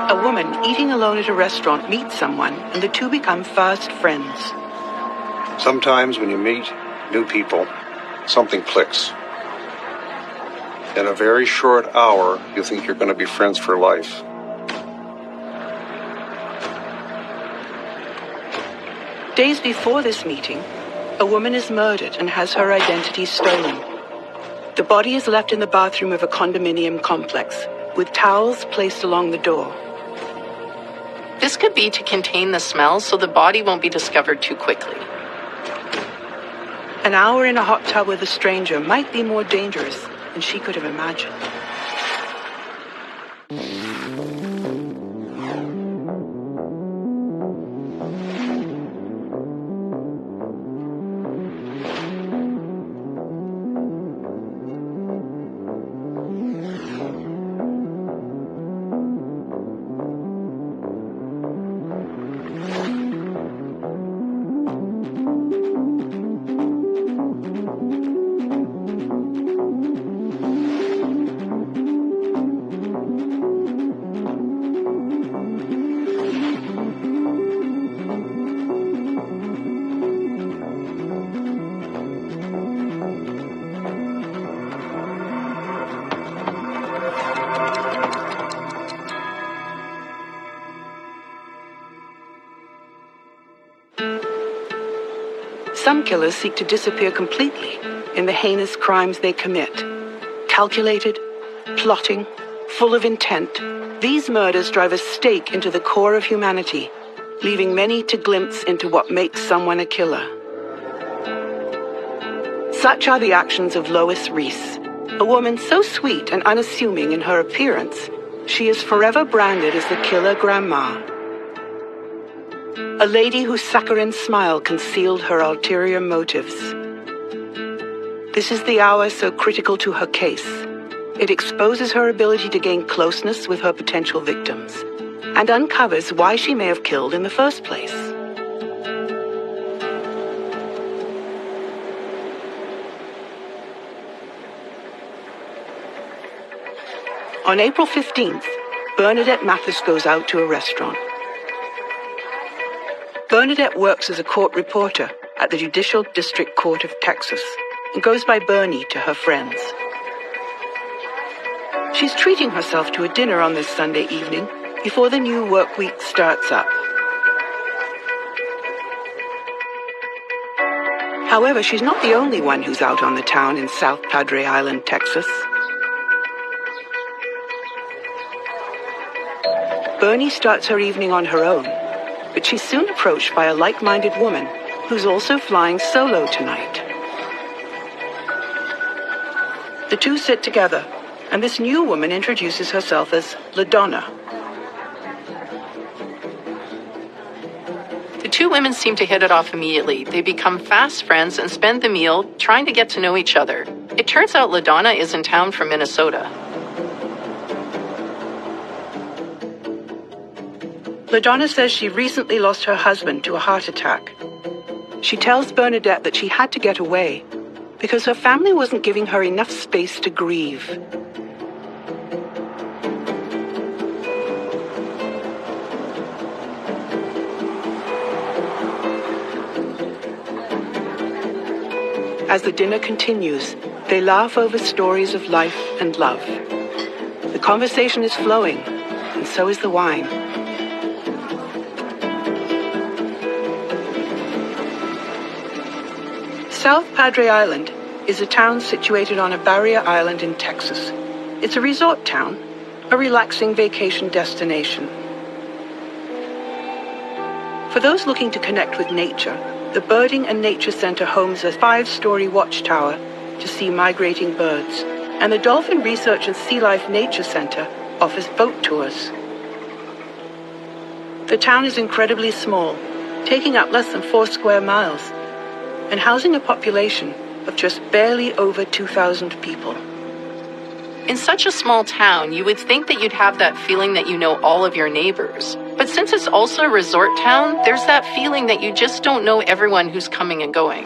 A woman eating alone at a restaurant meets someone, and the two become fast friends. Sometimes when you meet new people, something clicks. In a very short hour, you think you're going to be friends for life. Days before this meeting, a woman is murdered and has her identity stolen. The body is left in the bathroom of a condominium complex, with towels placed along the door. This could be to contain the smell so the body won't be discovered too quickly. An hour in a hot tub with a stranger might be more dangerous than she could have imagined. Some killers seek to disappear completely in the heinous crimes they commit. Calculated, plotting, full of intent, these murders drive a stake into the core of humanity, leaving many to glimpse into what makes someone a killer. Such are the actions of Lois Reese, a woman so sweet and unassuming in her appearance, she is forever branded as the killer grandma. A lady whose saccharine smile concealed her ulterior motives. This is the hour so critical to her case. It exposes her ability to gain closeness with her potential victims and uncovers why she may have killed in the first place. On April 15th, Bernadette Mathis goes out to a restaurant. Bernadette works as a court reporter at the Judicial District Court of Texas and goes by Bernie to her friends. She's treating herself to a dinner on this Sunday evening before the new work week starts up. However, she's not the only one who's out on the town in South Padre Island, Texas. Bernie starts her evening on her own, but she's soon approached by a like-minded woman who's also flying solo tonight. The two sit together, and this new woman introduces herself as LaDonna. The two women seem to hit it off immediately. They become fast friends and spend the meal trying to get to know each other. It turns out LaDonna is in town from Minnesota. LaDonna says she recently lost her husband to a heart attack. She tells Bernadette that she had to get away because her family wasn't giving her enough space to grieve. As the dinner continues, they laugh over stories of life and love. The conversation is flowing, and so is the wine. South Padre Island is a town situated on a barrier island in Texas. It's a resort town, a relaxing vacation destination. For those looking to connect with nature, the Birding and Nature Center homes a 5-story watchtower to see migrating birds, and the Dolphin Research and Sea Life Nature Center offers boat tours. The town is incredibly small, taking up less than 4 square miles, and housing a population of just barely over 2,000 people. In such a small town, you would think that you'd have that feeling that you know all of your neighbors. But since it's also a resort town, there's that feeling that you just don't know everyone who's coming and going.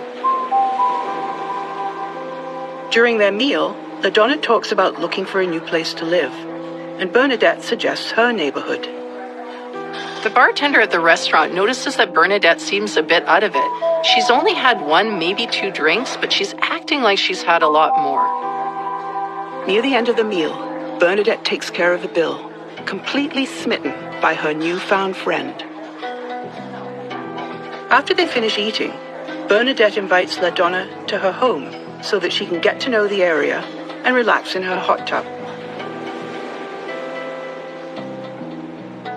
During their meal, LaDonna talks about looking for a new place to live. and Bernadette suggests her neighborhood. The bartender at the restaurant notices that Bernadette seems a bit out of it. She's only had 1, maybe 2 drinks, but she's acting like she's had a lot more. Near the end of the meal, Bernadette takes care of the bill, completely smitten by her newfound friend. After they finish eating, Bernadette invites LaDonna to her home so that she can get to know the area and relax in her hot tub.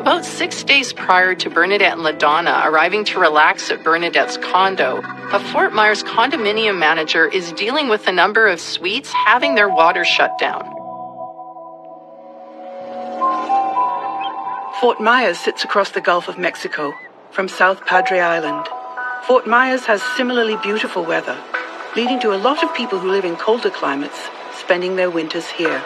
About 6 days prior to Bernadette and LaDonna arriving to relax at Bernadette's condo, a Fort Myers condominium manager is dealing with a number of suites having their water shut down. Fort Myers sits across the Gulf of Mexico from South Padre Island. Fort Myers has similarly beautiful weather, leading to a lot of people who live in colder climates spending their winters here.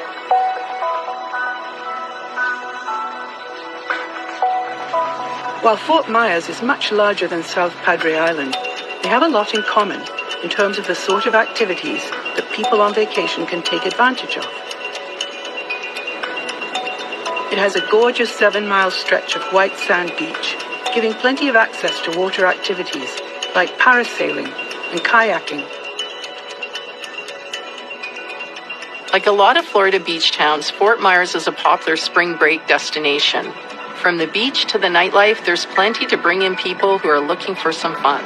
While Fort Myers is much larger than South Padre Island, they have a lot in common in terms of the sort of activities that people on vacation can take advantage of. It has a gorgeous 7-mile stretch of white sand beach, giving plenty of access to water activities like parasailing and kayaking. Like a lot of Florida beach towns, Fort Myers is a popular spring break destination. From the beach to the nightlife, there's plenty to bring in people who are looking for some fun.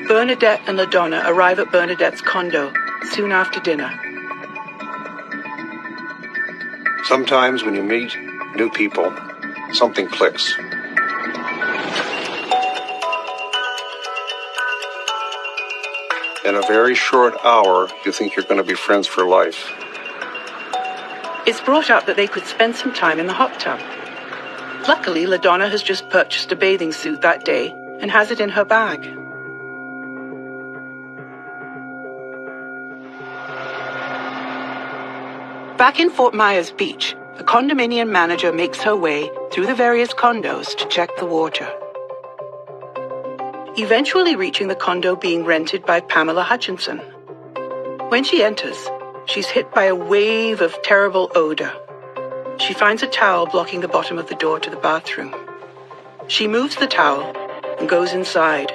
Bernadette and LaDonna arrive at Bernadette's condo soon after dinner. Sometimes when you meet new people, something clicks. In a very short hour, you think you're going to be friends for life. It's brought up that they could spend some time in the hot tub. Luckily, LaDonna has just purchased a bathing suit that day and has it in her bag. Back in Fort Myers Beach, the condominium manager makes her way through the various condos to check the water. Eventually reaching the condo being rented by Pamela Hutchinson. When she enters, she's hit by a wave of terrible odor. She finds a towel blocking the bottom of the door to the bathroom. She moves the towel and goes inside.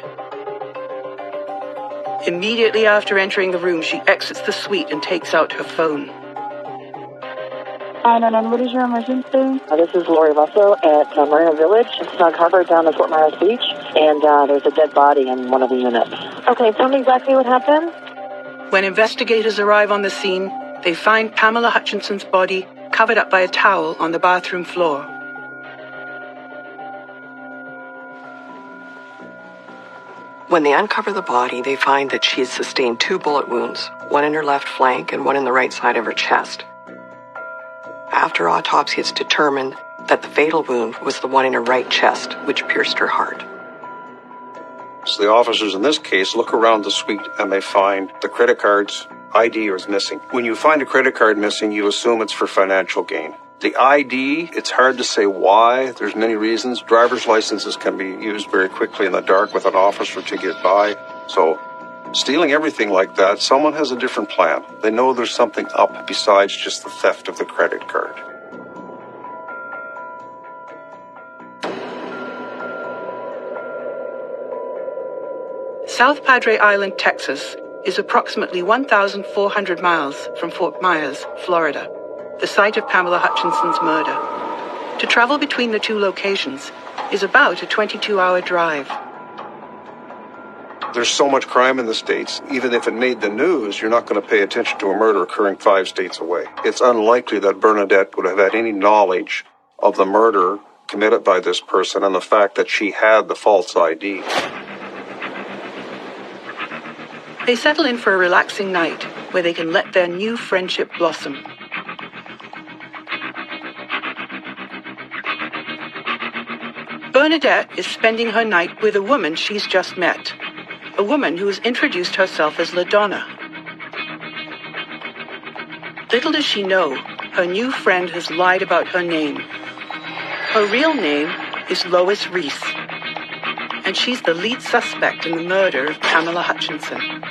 Immediately after entering the room, she exits the suite and takes out her phone. 911, what is your emergency? This is Lori Russell at Marina Village, Snug Harbor down at Fort Myers Beach, and there's a dead body in one of the units. Okay, tell me exactly what happened. When investigators arrive on the scene, they find Pamela Hutchinson's body covered up by a towel on the bathroom floor. When they uncover the body, they find that she has sustained 2 bullet wounds, one in her left flank and one in the right side of her chest. After autopsy, it's determined that the fatal wound was the one in her right chest, which pierced her heart. So the officers in this case look around the suite and they find the credit card's ID is missing. When you find a credit card missing, you assume it's for financial gain. The ID, it's hard to say why. There's many reasons. Driver's licenses can be used very quickly in the dark with an officer to get by. So stealing everything like that, someone has a different plan. They know there's something up besides just the theft of the credit card. South Padre Island, Texas, is approximately 1,400 miles from Fort Myers, Florida, the site of Pamela Hutchinson's murder. To travel between the two locations is about a 22-hour drive. There's so much crime in the States, even if it made the news, you're not going to pay attention to a murder occurring 5 states away. It's unlikely that Bernadette would have had any knowledge of the murder committed by this person and the fact that she had the false ID. They settle in for a relaxing night where they can let their new friendship blossom. Bernadette is spending her night with a woman she's just met, a woman who has introduced herself as LaDonna. Little does she know, her new friend has lied about her name. Her real name is Lois Reese, and she's the lead suspect in the murder of Pamela Hutchinson.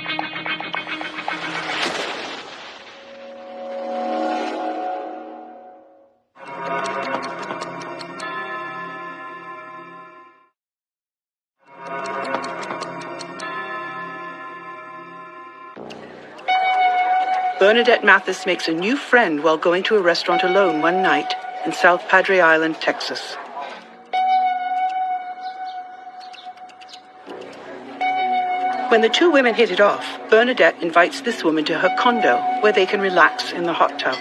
Bernadette Mathis makes a new friend while going to a restaurant alone one night in South Padre Island, Texas. When the two women hit it off, Bernadette invites this woman to her condo where they can relax in the hot tub.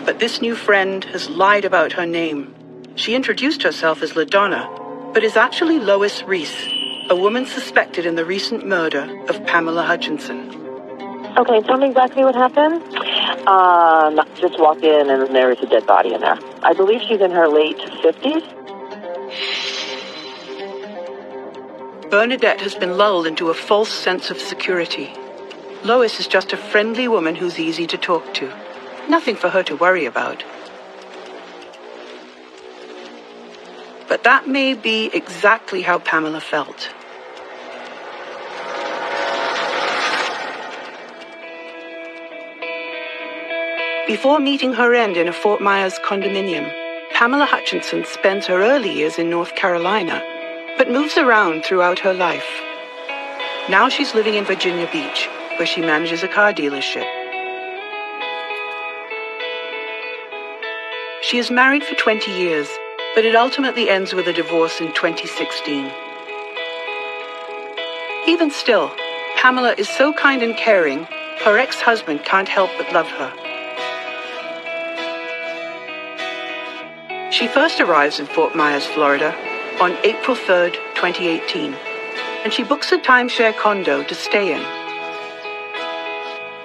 But this new friend has lied about her name. She introduced herself as LaDonna, but is actually Lois Reese, a woman suspected in the recent murder of Pamela Hutchinson. Okay, tell me exactly what happened. Just walked in and there was a dead body in there. I believe she's in her late 50s. Bernadette has been lulled into a false sense of security. Lois is just a friendly woman who's easy to talk to. Nothing for her to worry about. But that may be exactly how Pamela felt. Before meeting her end in a Fort Myers condominium, Pamela Hutchinson spends her early years in North Carolina, but moves around throughout her life. Now she's living in Virginia Beach, where she manages a car dealership. She is married for 20 years, but it ultimately ends with a divorce in 2016. Even still, Pamela is so kind and caring, her ex-husband can't help but love her. She first arrives in Fort Myers, Florida, on April 3rd, 2018, and she books a timeshare condo to stay in.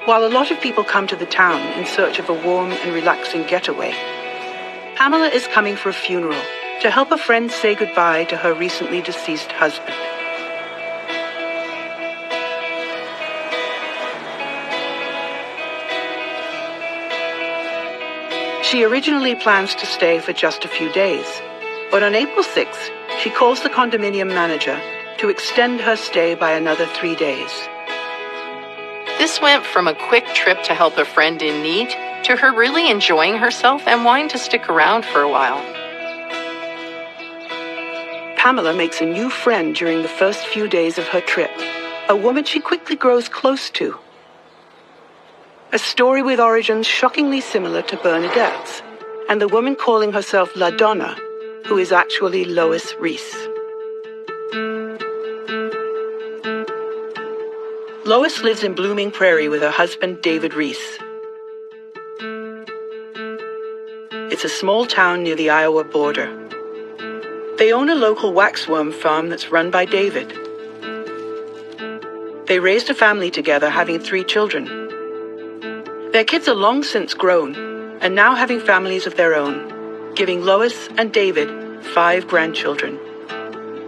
While a lot of people come to the town in search of a warm and relaxing getaway, Pamela is coming for a funeral to help a friend say goodbye to her recently deceased husband. She originally plans to stay for just a few days, but on April 6th, she calls the condominium manager to extend her stay by another 3 days. This went from a quick trip to help a friend in need to her really enjoying herself and wanting to stick around for a while. Pamela makes a new friend during the first few days of her trip, a woman she quickly grows close to. A story with origins shockingly similar to Bernadette's, and the woman calling herself LaDonna, who is actually Lois Reese. Lois lives in Blooming Prairie with her husband, David Reese. It's a small town near the Iowa border. They own a local waxworm farm that's run by David. They raised a family together, having 3 children. Their kids are long since grown, and now having families of their own, giving Lois and David 5 grandchildren.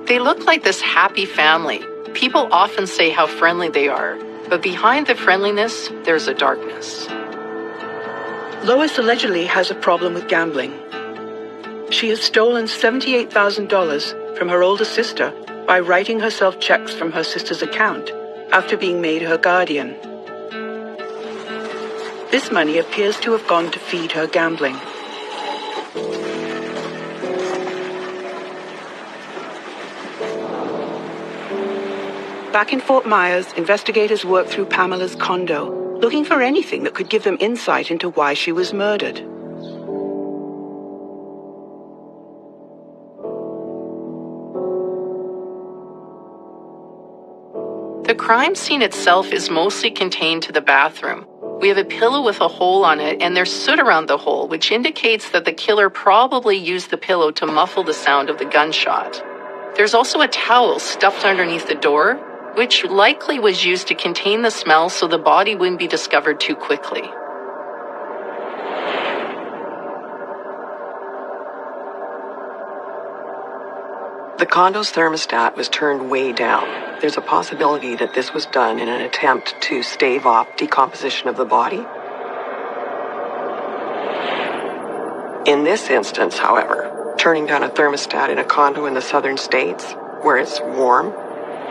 They look like this happy family. People often say how friendly they are, but behind the friendliness, there's a darkness. Lois allegedly has a problem with gambling. She has stolen $78,000 from her older sister by writing herself checks from her sister's account after being made her guardian. This money appears to have gone to feed her gambling. Back in Fort Myers, investigators worked through Pamela's condo, looking for anything that could give them insight into why she was murdered. The crime scene itself is mostly contained to the bathroom. We have a pillow with a hole on it, and there's soot around the hole, which indicates that the killer probably used the pillow to muffle the sound of the gunshot. There's also a towel stuffed underneath the door, which likely was used to contain the smell so the body wouldn't be discovered too quickly. The condo's thermostat was turned way down. There's a possibility that this was done in an attempt to stave off decomposition of the body. In this instance, however, turning down a thermostat in a condo in the southern states, where it's warm,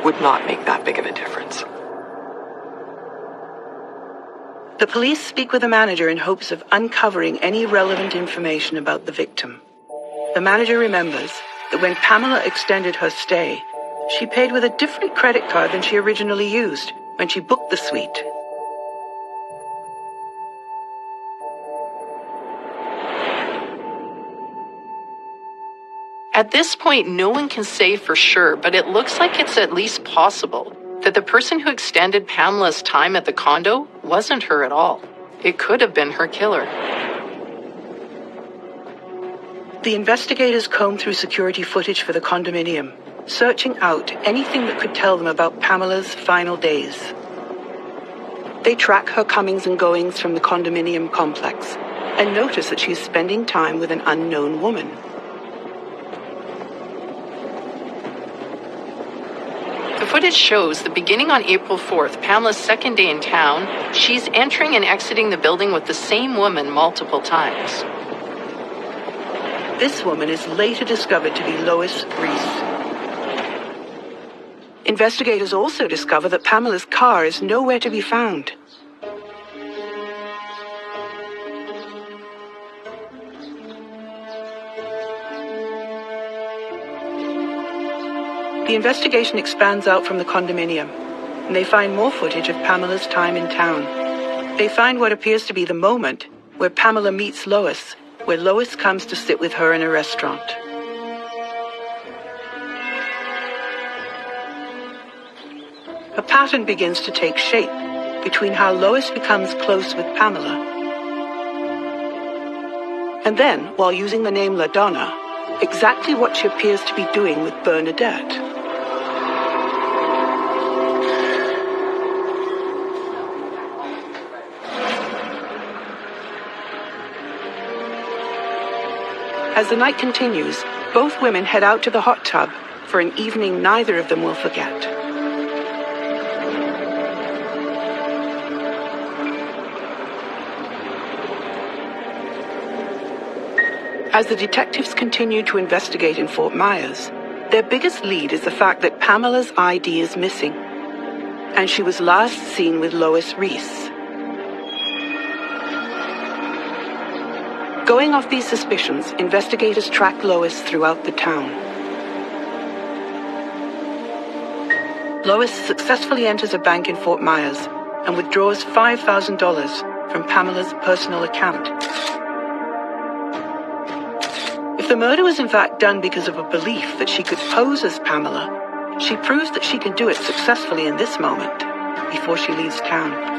would not make that big of a difference. The police speak with the manager in hopes of uncovering any relevant information about the victim. The manager remembers that when Pamela extended her stay, She paid with a different credit card than she originally used when she booked the suite. At this point, no one can say for sure, but it looks like it's at least possible that the person who extended Pamela's time at the condo wasn't her at all. It could have been her killer. The investigators comb through security footage for the condominium, searching out anything that could tell them about Pamela's final days. They track her comings and goings from the condominium complex and notice that she is spending time with an unknown woman. The footage shows that beginning on April 4th, Pamela's second day in town, she's entering and exiting the building with the same woman multiple times. This woman is later discovered to be Lois Reese. Investigators also discover that Pamela's car is nowhere to be found. The investigation expands out from the condominium, and they find more footage of Pamela's time in town. They find what appears to be the moment where Pamela meets Lois, where Lois comes to sit with her in a restaurant. A pattern begins to take shape between how Lois becomes close with Pamela, and then, while using the name LaDonna, exactly what she appears to be doing with Bernadette. As the night continues, both women head out to the hot tub for an evening neither of them will forget. As the detectives continue to investigate in Fort Myers, their biggest lead is the fact that Pamela's ID is missing, and she was last seen with Lois Reese. Going off these suspicions, investigators track Lois throughout the town. Lois successfully enters a bank in Fort Myers and withdraws $5,000 from Pamela's personal account. If the murder was in fact done because of a belief that she could pose as Pamela, she proves that she can do it successfully in this moment, before she leaves town.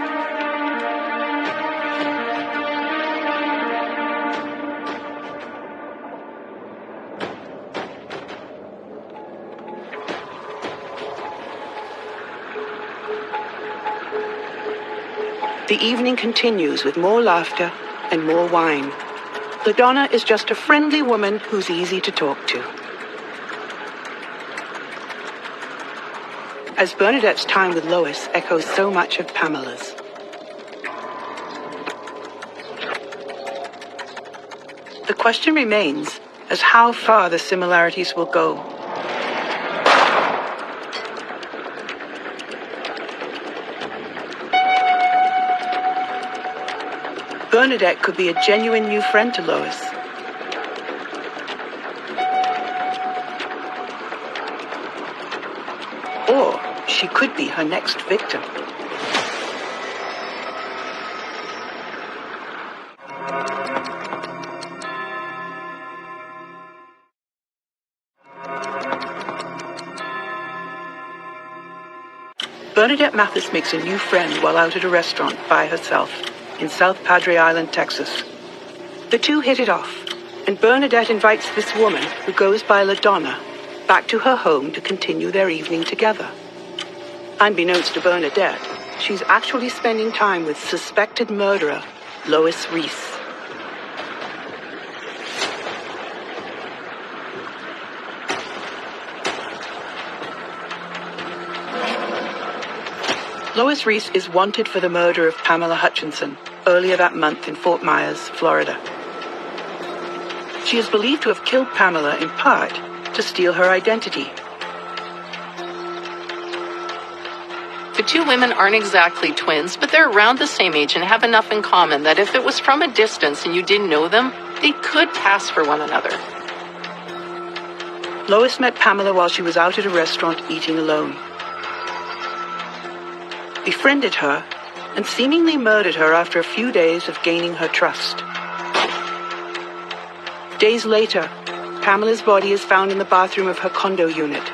The evening continues with more laughter and more wine. LaDonna is just a friendly woman who's easy to talk to. As Bernadette's time with Lois echoes so much of Pamela's. The question remains as how far the similarities will go. Bernadette could be a genuine new friend to Lois. Or she could be her next victim. Bernadette Mathis makes a new friend while out at a restaurant by herself in South Padre Island, Texas. The two hit it off, and Bernadette invites this woman, who goes by LaDonna, back to her home to continue their evening together. Unbeknownst to Bernadette, she's actually spending time with suspected murderer Lois Reese. Lois Reese is wanted for the murder of Pamela Hutchinson earlier that month in Fort Myers, Florida. She is believed to have killed Pamela in part to steal her identity. The two women aren't exactly twins, but they're around the same age and have enough in common that if it was from a distance and you didn't know them, they could pass for one another. Lois met Pamela while she was out at a restaurant eating alone, befriended her, and seemingly murdered her after a few days of gaining her trust. Days later, Pamela's body is found in the bathroom of her condo unit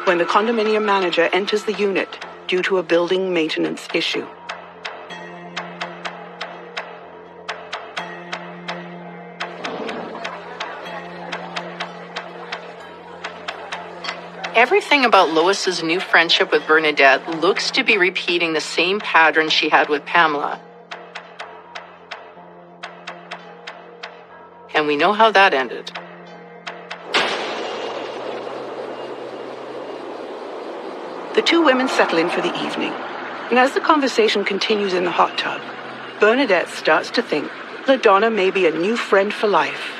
when the condominium manager enters the unit due to a building maintenance issue. Everything about Lois's new friendship with Bernadette looks to be repeating the same pattern she had with Pamela. And we know how that ended. The two women settle in for the evening, and as the conversation continues in the hot tub, Bernadette starts to think LaDonna may be a new friend for life.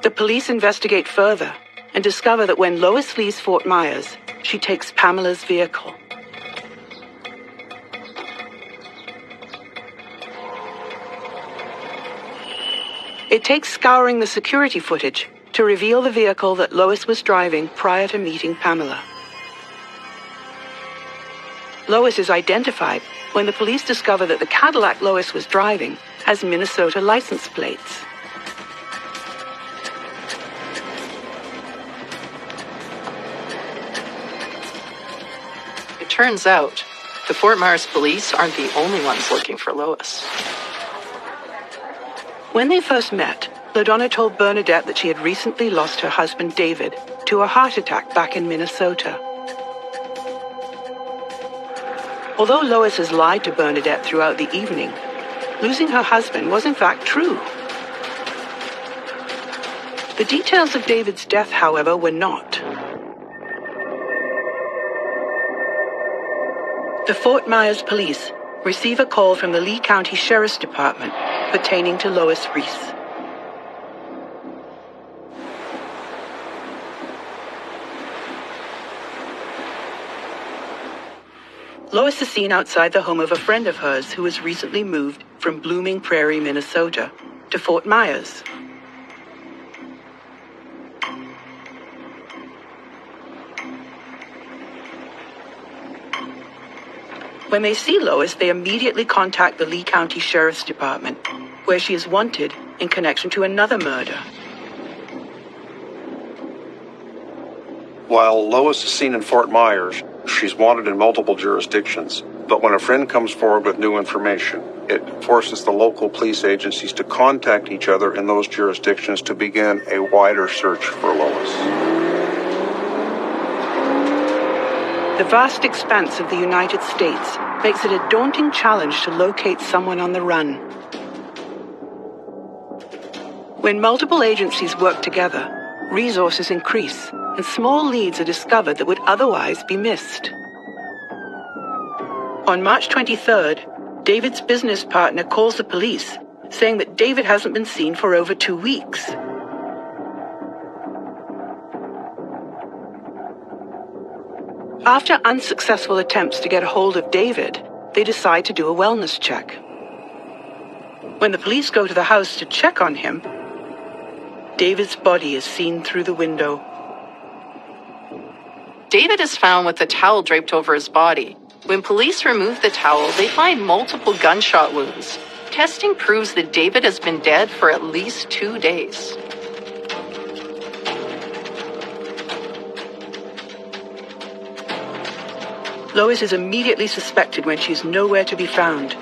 The police investigate further and discover that when Lois leaves Fort Myers, she takes Pamela's vehicle. It takes scouring the security footage to reveal the vehicle that Lois was driving prior to meeting Pamela. Lois is identified when the police discover that the Cadillac Lois was driving has Minnesota license plates. It turns out, the Fort Myers police aren't the only ones looking for Lois. When they first met, LaDonna told Bernadette that she had recently lost her husband David to a heart attack back in Minnesota. Although Lois has lied to Bernadette throughout the evening, losing her husband was in fact true. The details of David's death, however, were not. The Fort Myers police receive a call from the Lee County Sheriff's Department pertaining to Lois Reese. Lois is seen outside the home of a friend of hers who has recently moved from Blooming Prairie, Minnesota, to Fort Myers. When they see Lois, they immediately contact the Lee County Sheriff's Department, where she is wanted in connection to another murder. While Lois is seen in Fort Myers, she's wanted in multiple jurisdictions. But when a friend comes forward with new information, it forces the local police agencies to contact each other in those jurisdictions to begin a wider search for Lois. The vast expanse of the United States makes it a daunting challenge to locate someone on the run. When multiple agencies work together, resources increase, and small leads are discovered that would otherwise be missed. On March 23rd, David's business partner calls the police, saying that David hasn't been seen for over 2 weeks. After unsuccessful attempts to get a hold of David, they decide to do a wellness check. When the police go to the house to check on him, David's body is seen through the window. David is found with a towel draped over his body. When police remove the towel, they find multiple gunshot wounds. Testing proves that David has been dead for at least 2 days. Lois is immediately suspected when she is nowhere to be found.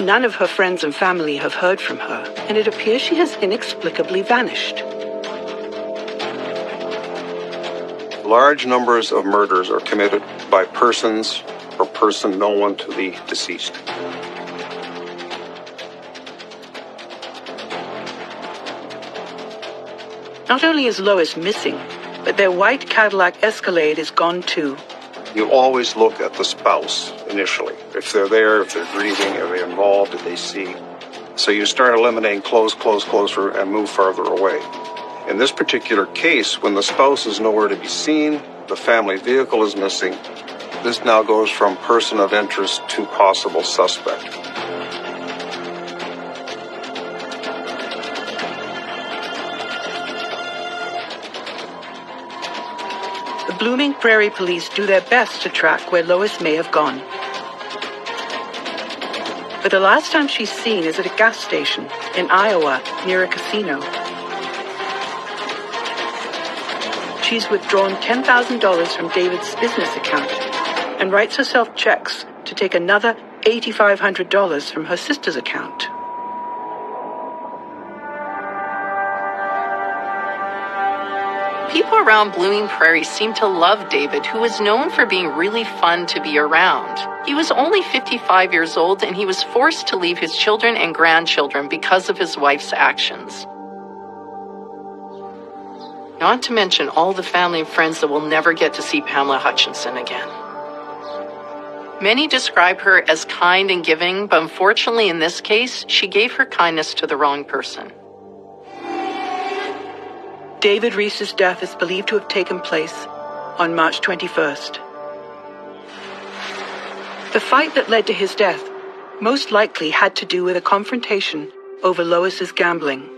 None of her friends and family have heard from her, and it appears she has inexplicably vanished. Large numbers of murders are committed by persons or person known to the deceased. Not only is Lois missing, but their white Cadillac Escalade is gone too. You always look at the spouse initially. If they're there, if they're breathing, are they involved, did they see? So you start eliminating closer, and move farther away. In this particular case, when the spouse is nowhere to be seen, the family vehicle is missing, this now goes from person of interest to possible suspect. Blooming Prairie police do their best to track where Lois may have gone. But the last time she's seen is at a gas station in Iowa near a casino. She's withdrawn $10,000 from David's business account and writes herself checks to take another $8,500 from her sister's account. People around Blooming Prairie seemed to love David, who was known for being really fun to be around. He was only 55 years old, and he was forced to leave his children and grandchildren because of his wife's actions. Not to mention all the family and friends that will never get to see Pamela Hutchinson again. Many describe her as kind and giving, but unfortunately in this case, she gave her kindness to the wrong person. David Reese's death is believed to have taken place on March 21st. The fight that led to his death most likely had to do with a confrontation over Lois's gambling.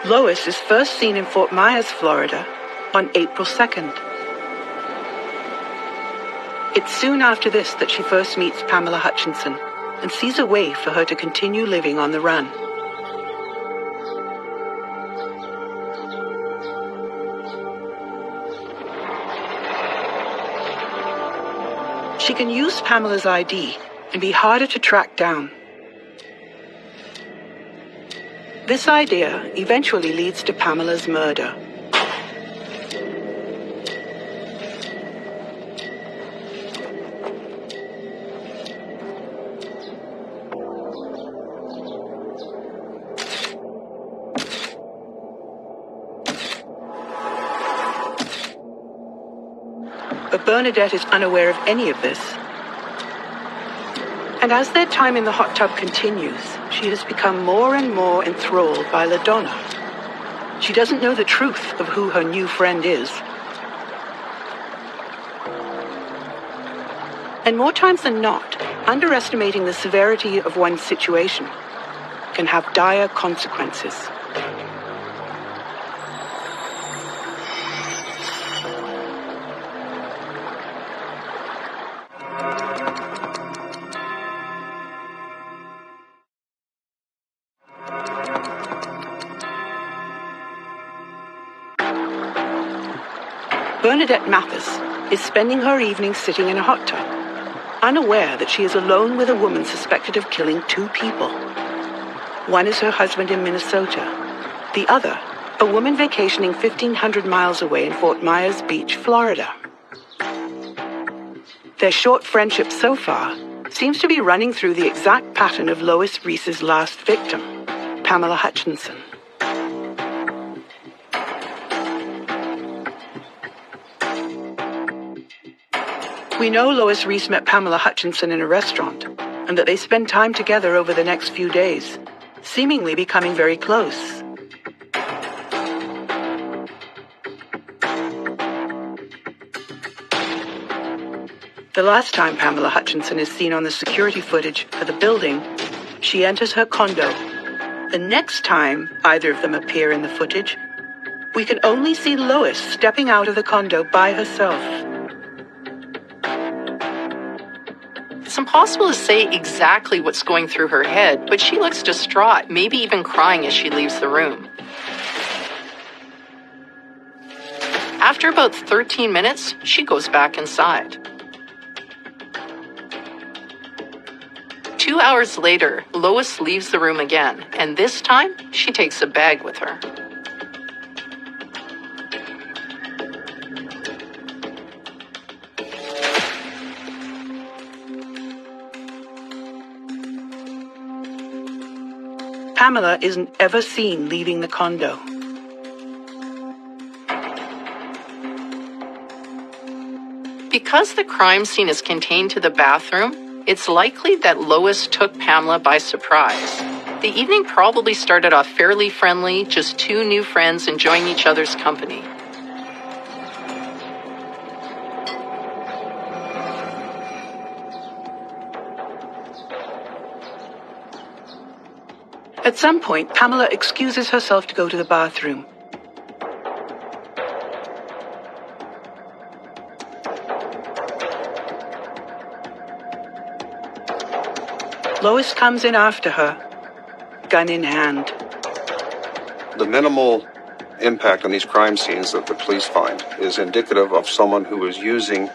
Lois is first seen in Fort Myers, Florida on April 2nd. It's soon after this that she first meets Pamela Hutchinson and sees a way for her to continue living on the run. She can use Pamela's ID and be harder to track down. This idea eventually leads to Pamela's murder. But Bernadette is unaware of any of this. And as their time in the hot tub continues, she has become more and more enthralled by LaDonna. She doesn't know the truth of who her new friend is. And more times than not, underestimating the severity of one's situation can have dire consequences. Bernadette Mathis is spending her evenings sitting in a hot tub, unaware that she is alone with a woman suspected of killing 2 people. One is her husband in Minnesota. The other, a woman vacationing 1,500 miles away in Fort Myers Beach, Florida. Their short friendship so far seems to be running through the exact pattern of Lois Reese's last victim, Pamela Hutchinson. We know Lois Reese met Pamela Hutchinson in a restaurant, and that they spend time together over the next few days, seemingly becoming very close. The last time Pamela Hutchinson is seen on the security footage for the building, she enters her condo. The next time either of them appear in the footage, we can only see Lois stepping out of the condo by herself. It's impossible to say exactly what's going through her head, but she looks distraught, maybe even crying as she leaves the room. After about 13 minutes, she goes back inside. 2 hours later, Lois leaves the room again, and this time, she takes a bag with her. Pamela isn't ever seen leaving the condo. Because the crime scene is contained to the bathroom, it's likely that Lois took Pamela by surprise. The evening probably started off fairly friendly, just 2 new friends enjoying each other's company. At some point, Pamela excuses herself to go to the bathroom. Lois comes in after her, gun in hand. The minimal impact on these crime scenes that the police find is indicative of someone who is using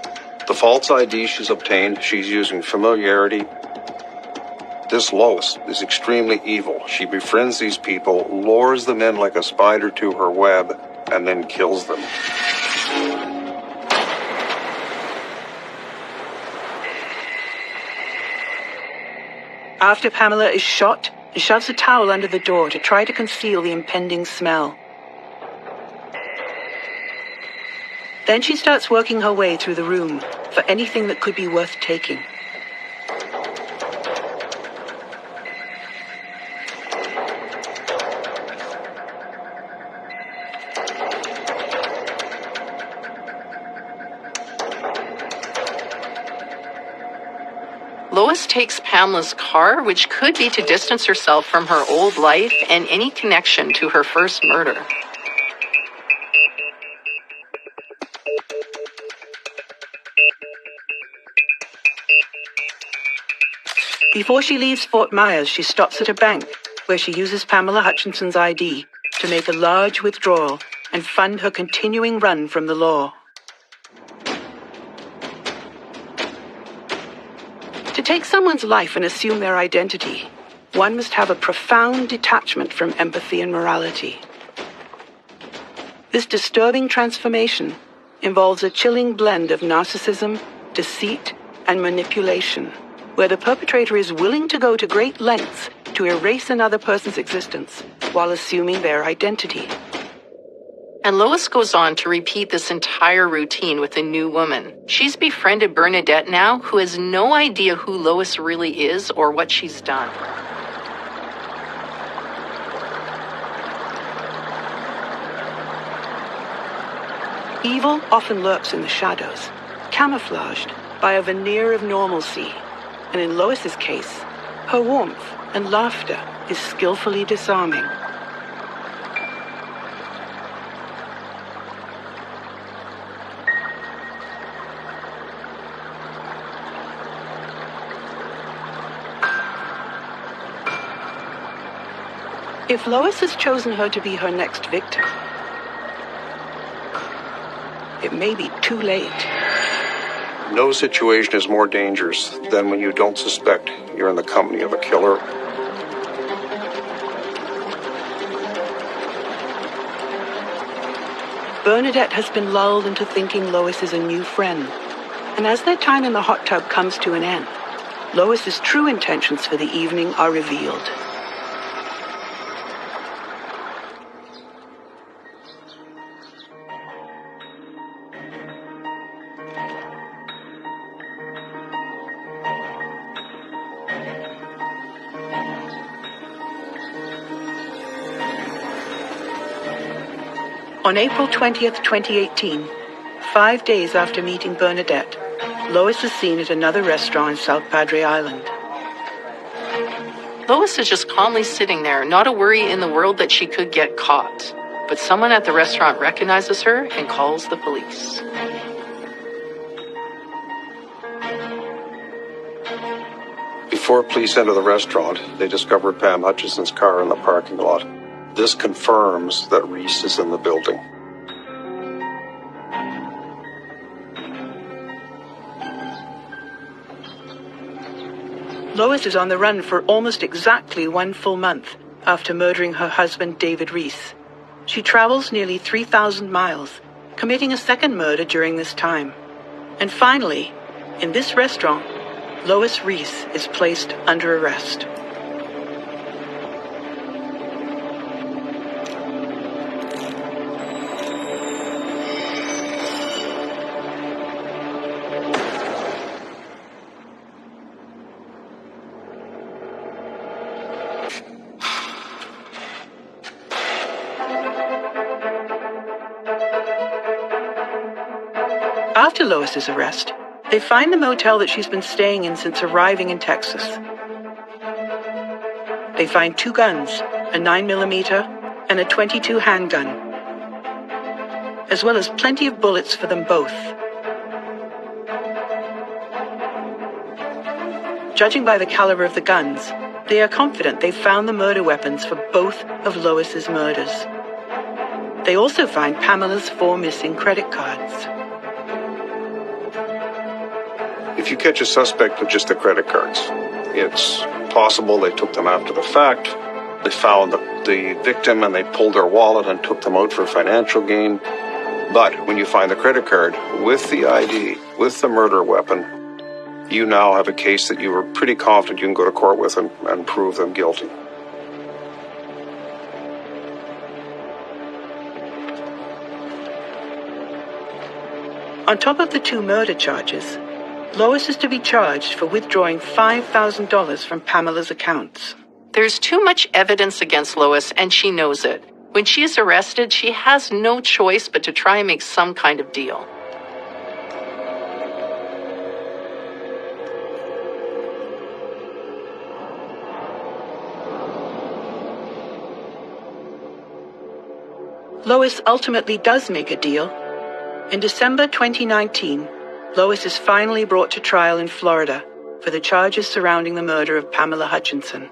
the false ID she's obtained. She's using familiarity. This Lois is extremely evil. She befriends these people, lures them in like a spider to her web, and then kills them. After Pamela is shot, she shoves a towel under the door to try to conceal the impending smell. Then she starts working her way through the room for anything that could be worth taking. Lois takes Pamela's car, which could be to distance herself from her old life and any connection to her first murder. Before she leaves Fort Myers, she stops at a bank where she uses Pamela Hutchinson's ID to make a large withdrawal and fund her continuing run from the law. To take someone's life and assume their identity, one must have a profound detachment from empathy and morality. This disturbing transformation involves a chilling blend of narcissism, deceit, and manipulation, where the perpetrator is willing to go to great lengths to erase another person's existence while assuming their identity. And Lois goes on to repeat this entire routine with a new woman. She's befriended Bernadette now, who has no idea who Lois really is or what she's done. Evil often lurks in the shadows, camouflaged by a veneer of normalcy. And in Lois's case, her warmth and laughter is skillfully disarming. If Lois has chosen her to be her next victim, it may be too late. No situation is more dangerous than when you don't suspect you're in the company of a killer. Bernadette has been lulled into thinking Lois is a new friend. And as their time in the hot tub comes to an end, Lois's true intentions for the evening are revealed. On April 20th, 2018, 5 days after meeting Bernadette, Lois is seen at another restaurant in South Padre Island. Lois is just calmly sitting there, not a worry in the world that she could get caught. But someone at the restaurant recognizes her and calls the police. Before police enter the restaurant, they discover Pam Hutchinson's car in the parking lot. This confirms that Reese is in the building. Lois is on the run for almost exactly 1 full month after murdering her husband, David Reese. She travels nearly 3,000 miles, committing a second murder during this time. And finally, in this restaurant, Lois Reese is placed under arrest. After Lois's arrest, they find the motel that she's been staying in since arriving in Texas. They find 2 guns, a 9mm and a .22 handgun, as well as plenty of bullets for them both. Judging by the caliber of the guns, they are confident they've found the murder weapons for both of Lois's murders. They also find Pamela's 4 missing credit cards. If you catch a suspect with just the credit cards, it's possible they took them after the fact. They found the victim and they pulled their wallet and took them out for financial gain. But when you find the credit card with the ID, with the murder weapon, you now have a case that you were pretty confident you can go to court with and prove them guilty. On top of the 2 murder charges, Lois is to be charged for withdrawing $5,000 from Pamela's accounts. There's too much evidence against Lois, and she knows it. When she is arrested, she has no choice but to try and make some kind of deal. Lois ultimately does make a deal. In December 2019, Lois is finally brought to trial in Florida for the charges surrounding the murder of Pamela Hutchinson.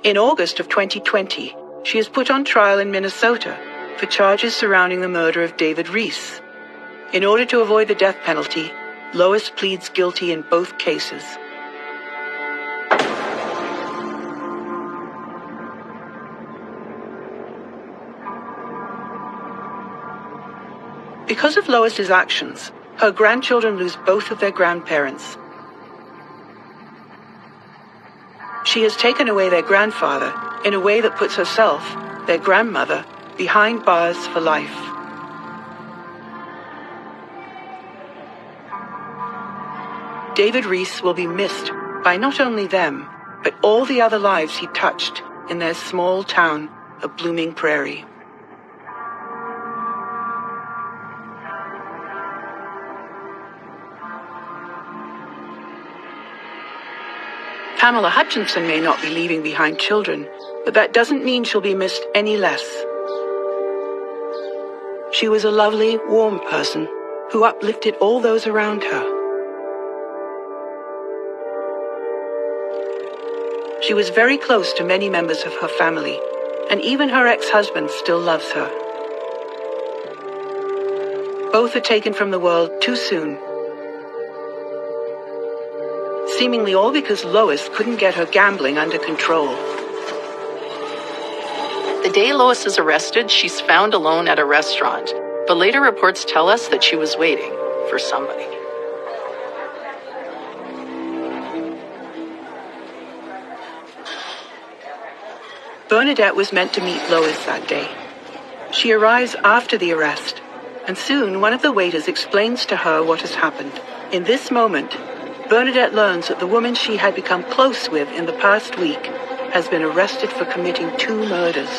In August of 2020, she is put on trial in Minnesota for charges surrounding the murder of David Reese. In order to avoid the death penalty, Lois pleads guilty in both cases. Because of Lois's actions, her grandchildren lose both of their grandparents. She has taken away their grandfather in a way that puts herself, their grandmother, behind bars for life. David Reese will be missed by not only them, but all the other lives he touched in their small town of Blooming Prairie. Pamela Hutchinson may not be leaving behind children, but that doesn't mean she'll be missed any less. She was a lovely, warm person who uplifted all those around her. She was very close to many members of her family, and even her ex-husband still loves her. Both are taken from the world too soon. Seemingly all because Lois couldn't get her gambling under control. The day Lois is arrested, she's found alone at a restaurant, but later reports tell us that she was waiting for somebody. Bernadette was meant to meet Lois that day. She arrives after the arrest, and soon one of the waiters explains to her what has happened. In this moment, Bernadette learns that the woman she had become close with in the past week has been arrested for committing 2 murders.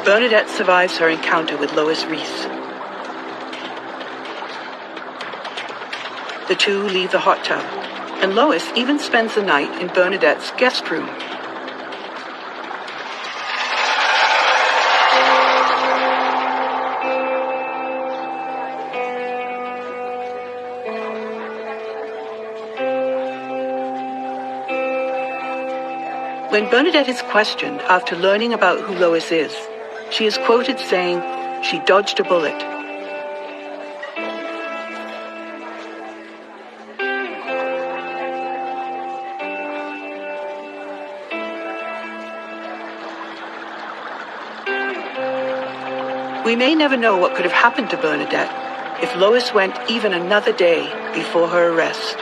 Bernadette survives her encounter with Lois Reese. The 2 leave the hot tub, and Lois even spends the night in Bernadette's guest room. When Bernadette is questioned after learning about who Lois is, she is quoted saying, "She dodged a bullet." We may never know what could have happened to Bernadette if Lois went even another day before her arrest.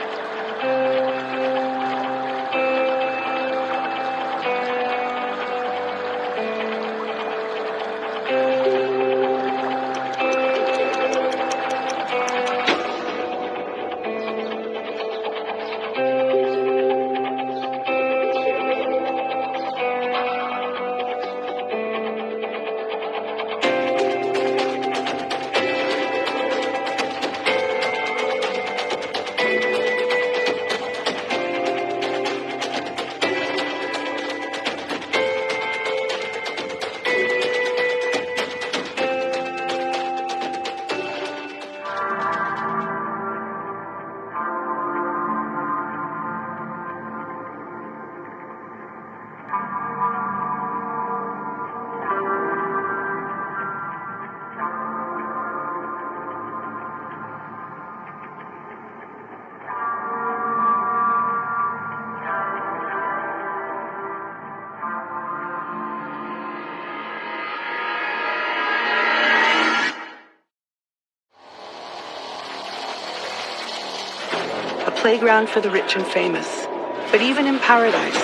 playground for the rich and famous. But even in paradise,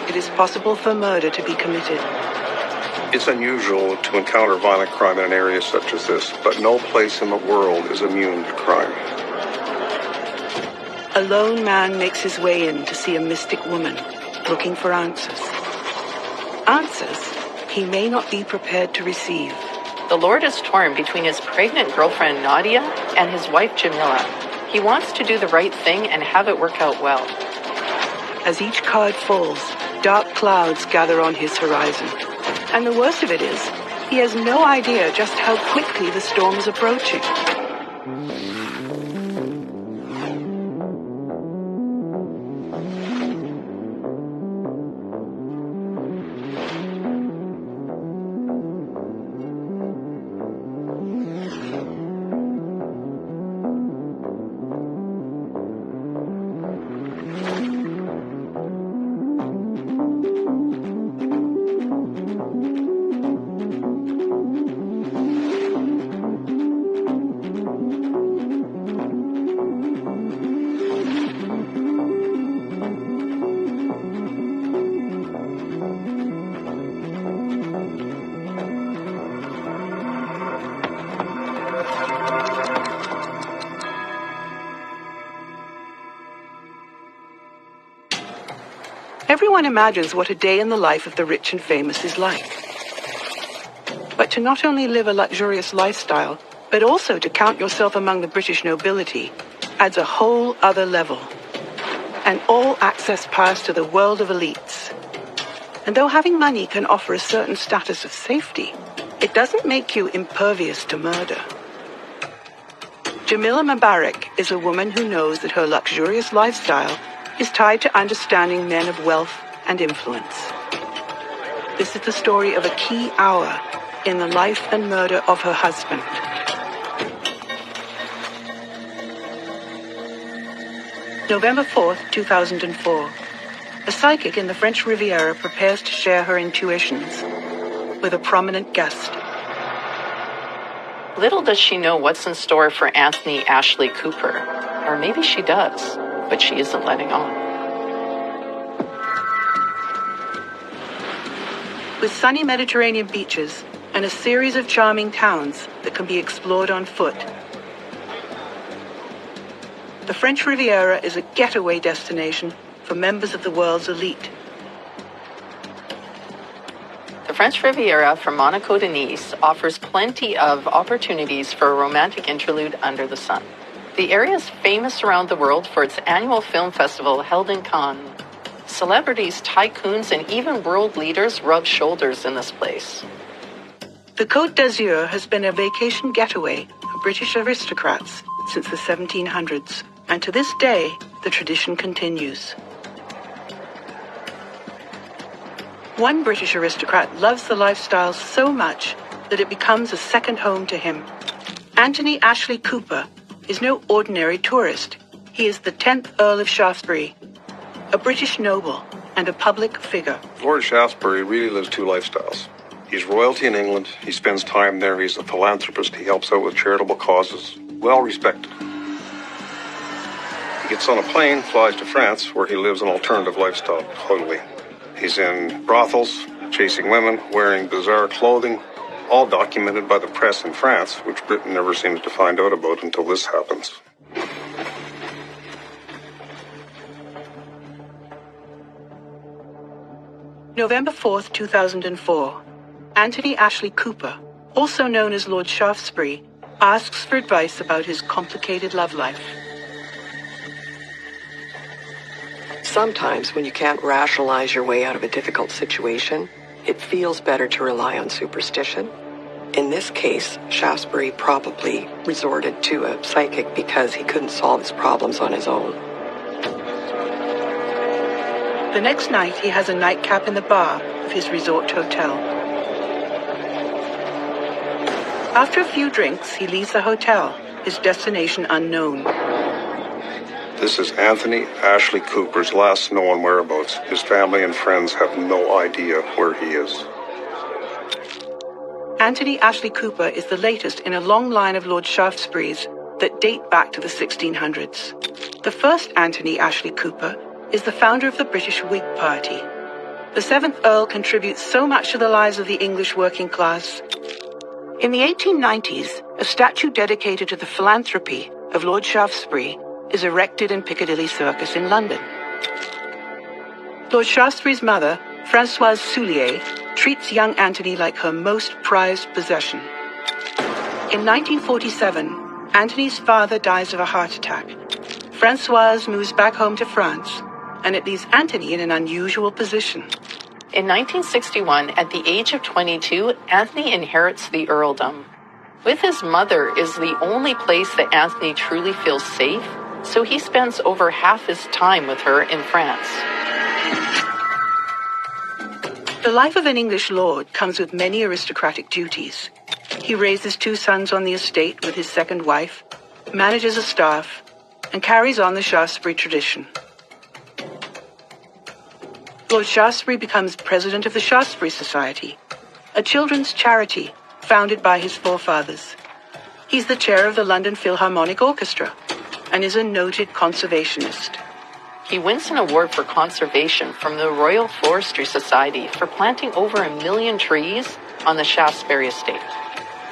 it is possible for murder to be committed. It's unusual to encounter violent crime in an area such as this, but no place in the world is immune to crime. A lone man makes his way in to see a mystic woman, looking for answers. Answers he may not be prepared to receive. The Lord is torn between his pregnant girlfriend Nadia and his wife Jamila. He wants to do the right thing and have it work out well. As each card falls, dark clouds gather on his horizon. And the worst of it is, he has no idea just how quickly the storm is approaching. Everyone imagines what a day in the life of the rich and famous is like. But to not only live a luxurious lifestyle, but also to count yourself among the British nobility adds a whole other level. An all-access pass to the world of elites. And though having money can offer a certain status of safety, it doesn't make you impervious to murder. Jamila Mubarak is a woman who knows that her luxurious lifestyle is tied to understanding men of wealth and influence. This is the story of a key hour in the life and murder of her husband. November 4th, 2004. A psychic in the French Riviera prepares to share her intuitions with a prominent guest. Little does she know what's in store for Anthony Ashley Cooper. Or maybe she does, but she isn't letting on. With sunny Mediterranean beaches and a series of charming towns that can be explored on foot, the French Riviera is a getaway destination for members of the world's elite. The French Riviera from Monaco to Nice offers plenty of opportunities for a romantic interlude under the sun. The area is famous around the world for its annual film festival held in Cannes. Celebrities, tycoons, and even world leaders rub shoulders in this place. The Côte d'Azur has been a vacation getaway for British aristocrats since the 1700s, and to this day, the tradition continues. One British aristocrat loves the lifestyle so much that it becomes a second home to him. Anthony Ashley Cooper is no ordinary tourist. He is the 10th Earl of Shaftesbury, a British noble and a public figure. Lord Shaftesbury really lives two lifestyles. He's royalty in England, he spends time there, he's a philanthropist, he helps out with charitable causes, well respected. He gets on a plane, flies to France, where he lives an alternative lifestyle, totally. He's in brothels, chasing women, wearing bizarre clothing, all documented by the press in France, which Britain never seems to find out about until this happens. November 4th, 2004. Anthony Ashley Cooper, also known as Lord Shaftesbury, asks for advice about his complicated love life. Sometimes when you can't rationalize your way out of a difficult situation, it feels better to rely on superstition. In this case, Shaftesbury probably resorted to a psychic because he couldn't solve his problems on his own. The next night, he has a nightcap in the bar of his resort hotel. After a few drinks, he leaves the hotel, his destination unknown. This is Anthony Ashley Cooper's last known whereabouts. His family and friends have no idea where he is. Anthony Ashley Cooper is the latest in a long line of Lord Shaftesbury's that date back to the 1600s. The first Anthony Ashley Cooper is the founder of the British Whig Party. The 7th Earl contributes so much to the lives of the English working class. In the 1890s, a statue dedicated to the philanthropy of Lord Shaftesbury is erected in Piccadilly Circus in London. Lord Shaftesbury's mother, Françoise Soulier, treats young Anthony like her most prized possession. In 1947, Anthony's father dies of a heart attack. Françoise moves back home to France, and it leaves Anthony in an unusual position. In 1961, at the age of 22, Anthony inherits the earldom. With his mother is the only place that Anthony truly feels safe, so he spends over half his time with her in France. The life of an English lord comes with many aristocratic duties. He raises 2 sons on the estate with his second wife, manages a staff, and carries on the Shaftesbury tradition. Lord Shaftesbury becomes president of the Shaftesbury Society, a children's charity founded by his forefathers. He's the chair of the London Philharmonic Orchestra and is a noted conservationist. He wins an award for conservation from the Royal Forestry Society for planting over 1 million trees on the Shaftesbury estate.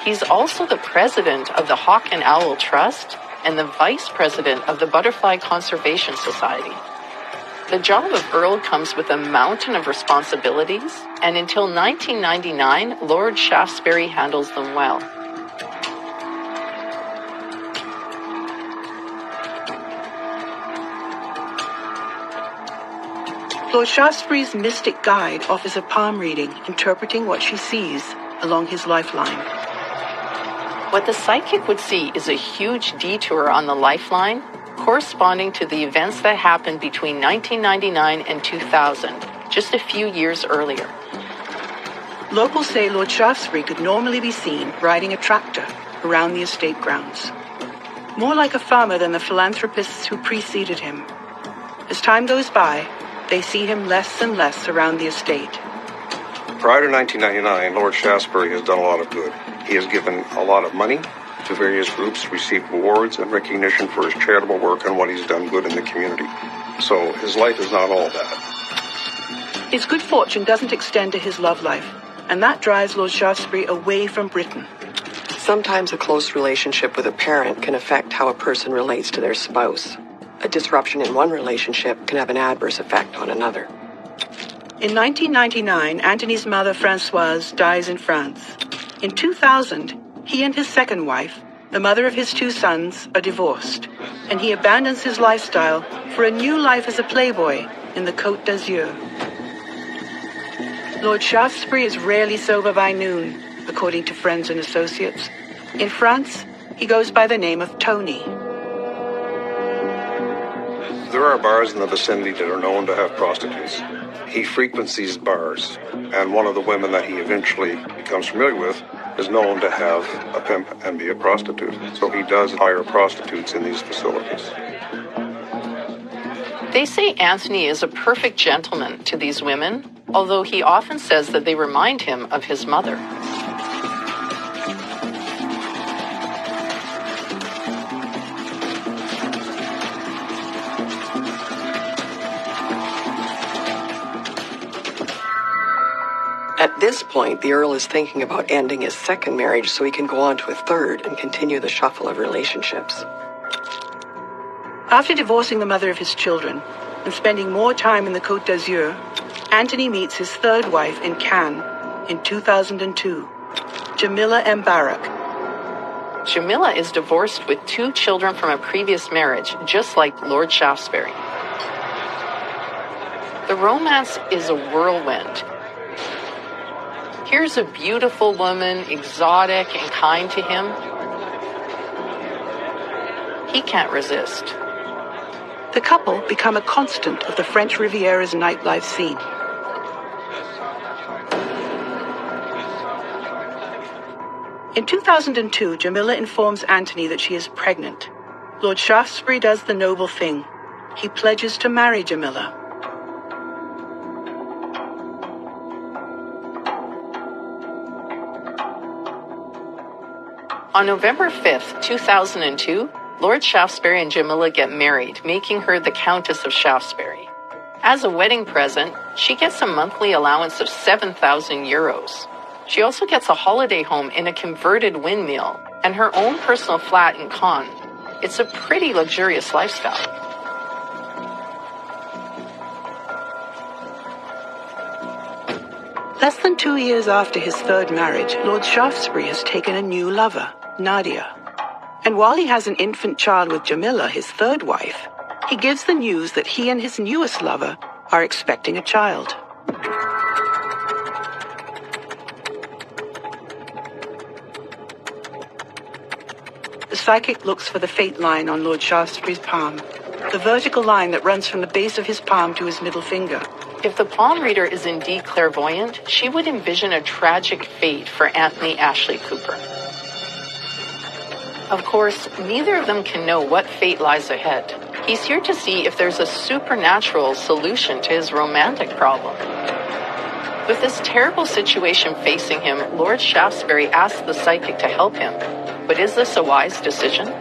He's also the president of the Hawk and Owl Trust and the vice president of the Butterfly Conservation Society. The job of Earl comes with a mountain of responsibilities, and until 1999, Lord Shaftesbury handles them well. Lord Shaftesbury's mystic guide offers a palm reading interpreting what she sees along his lifeline. What the psychic would see is a huge detour on the lifeline, corresponding to the events that happened between 1999 and 2000, just a few years earlier. Locals say Lord Shaftesbury could normally be seen riding a tractor around the estate grounds. More like a farmer than the philanthropists who preceded him. As time goes by, they see him less and less around the estate. Prior to 1999, Lord Shaftesbury has done a lot of good. He has given a lot of money to various groups, received awards and recognition for his charitable work and what he's done good in the community. So his life is not all bad. His good fortune doesn't extend to his love life, and that drives Lord Shaftesbury away from Britain. Sometimes a close relationship with a parent can affect how a person relates to their spouse. A disruption in one relationship can have an adverse effect on another. In 1999, Anthony's mother, Françoise, dies in France. In 2000, he and his second wife, the mother of his 2 sons, are divorced, and he abandons his lifestyle for a new life as a playboy in the Côte d'Azur. Lord Shaftesbury is rarely sober by noon, according to friends and associates. In France, he goes by the name of Tony. There are bars in the vicinity that are known to have prostitutes. He frequents these bars, and one of the women that he eventually becomes familiar with is known to have a pimp and be a prostitute. So he does hire prostitutes in these facilities. They say Anthony is a perfect gentleman to these women, although he often says that they remind him of his mother. At this point, the Earl is thinking about ending his second marriage so he can go on to a third and continue the shuffle of relationships. After divorcing the mother of his children and spending more time in the Côte d'Azur, Anthony meets his third wife in Cannes in 2002, Jamila Mbarak. Jamila is divorced with 2 children from a previous marriage, just like Lord Shaftesbury. The romance is a whirlwind. Here's a beautiful woman, exotic and kind to him. He can't resist. The couple become a constant of the French Riviera's nightlife scene. In 2002, Jamila informs Anthony that she is pregnant. Lord Shaftesbury does the noble thing. He pledges to marry Jamila. On November 5th, 2002, Lord Shaftesbury and Jamila get married, making her the Countess of Shaftesbury. As a wedding present, she gets a monthly allowance of 7,000 euros. She also gets a holiday home in a converted windmill and her own personal flat in Cannes. It's a pretty luxurious lifestyle. Less than 2 years after his third marriage, Lord Shaftesbury has taken a new lover, Nadia. And while he has an infant child with Jamila, his third wife, he gives the news that he and his newest lover are expecting a child. The psychic looks for the fate line on Lord Shaftesbury's palm, the vertical line that runs from the base of his palm to his middle finger. If the palm reader is indeed clairvoyant, she would envision a tragic fate for Anthony Ashley Cooper. Of course, neither of them can know what fate lies ahead. He's here to see if there's a supernatural solution to his romantic problem. With this terrible situation facing him, Lord Shaftesbury asks the psychic to help him. But is this a wise decision?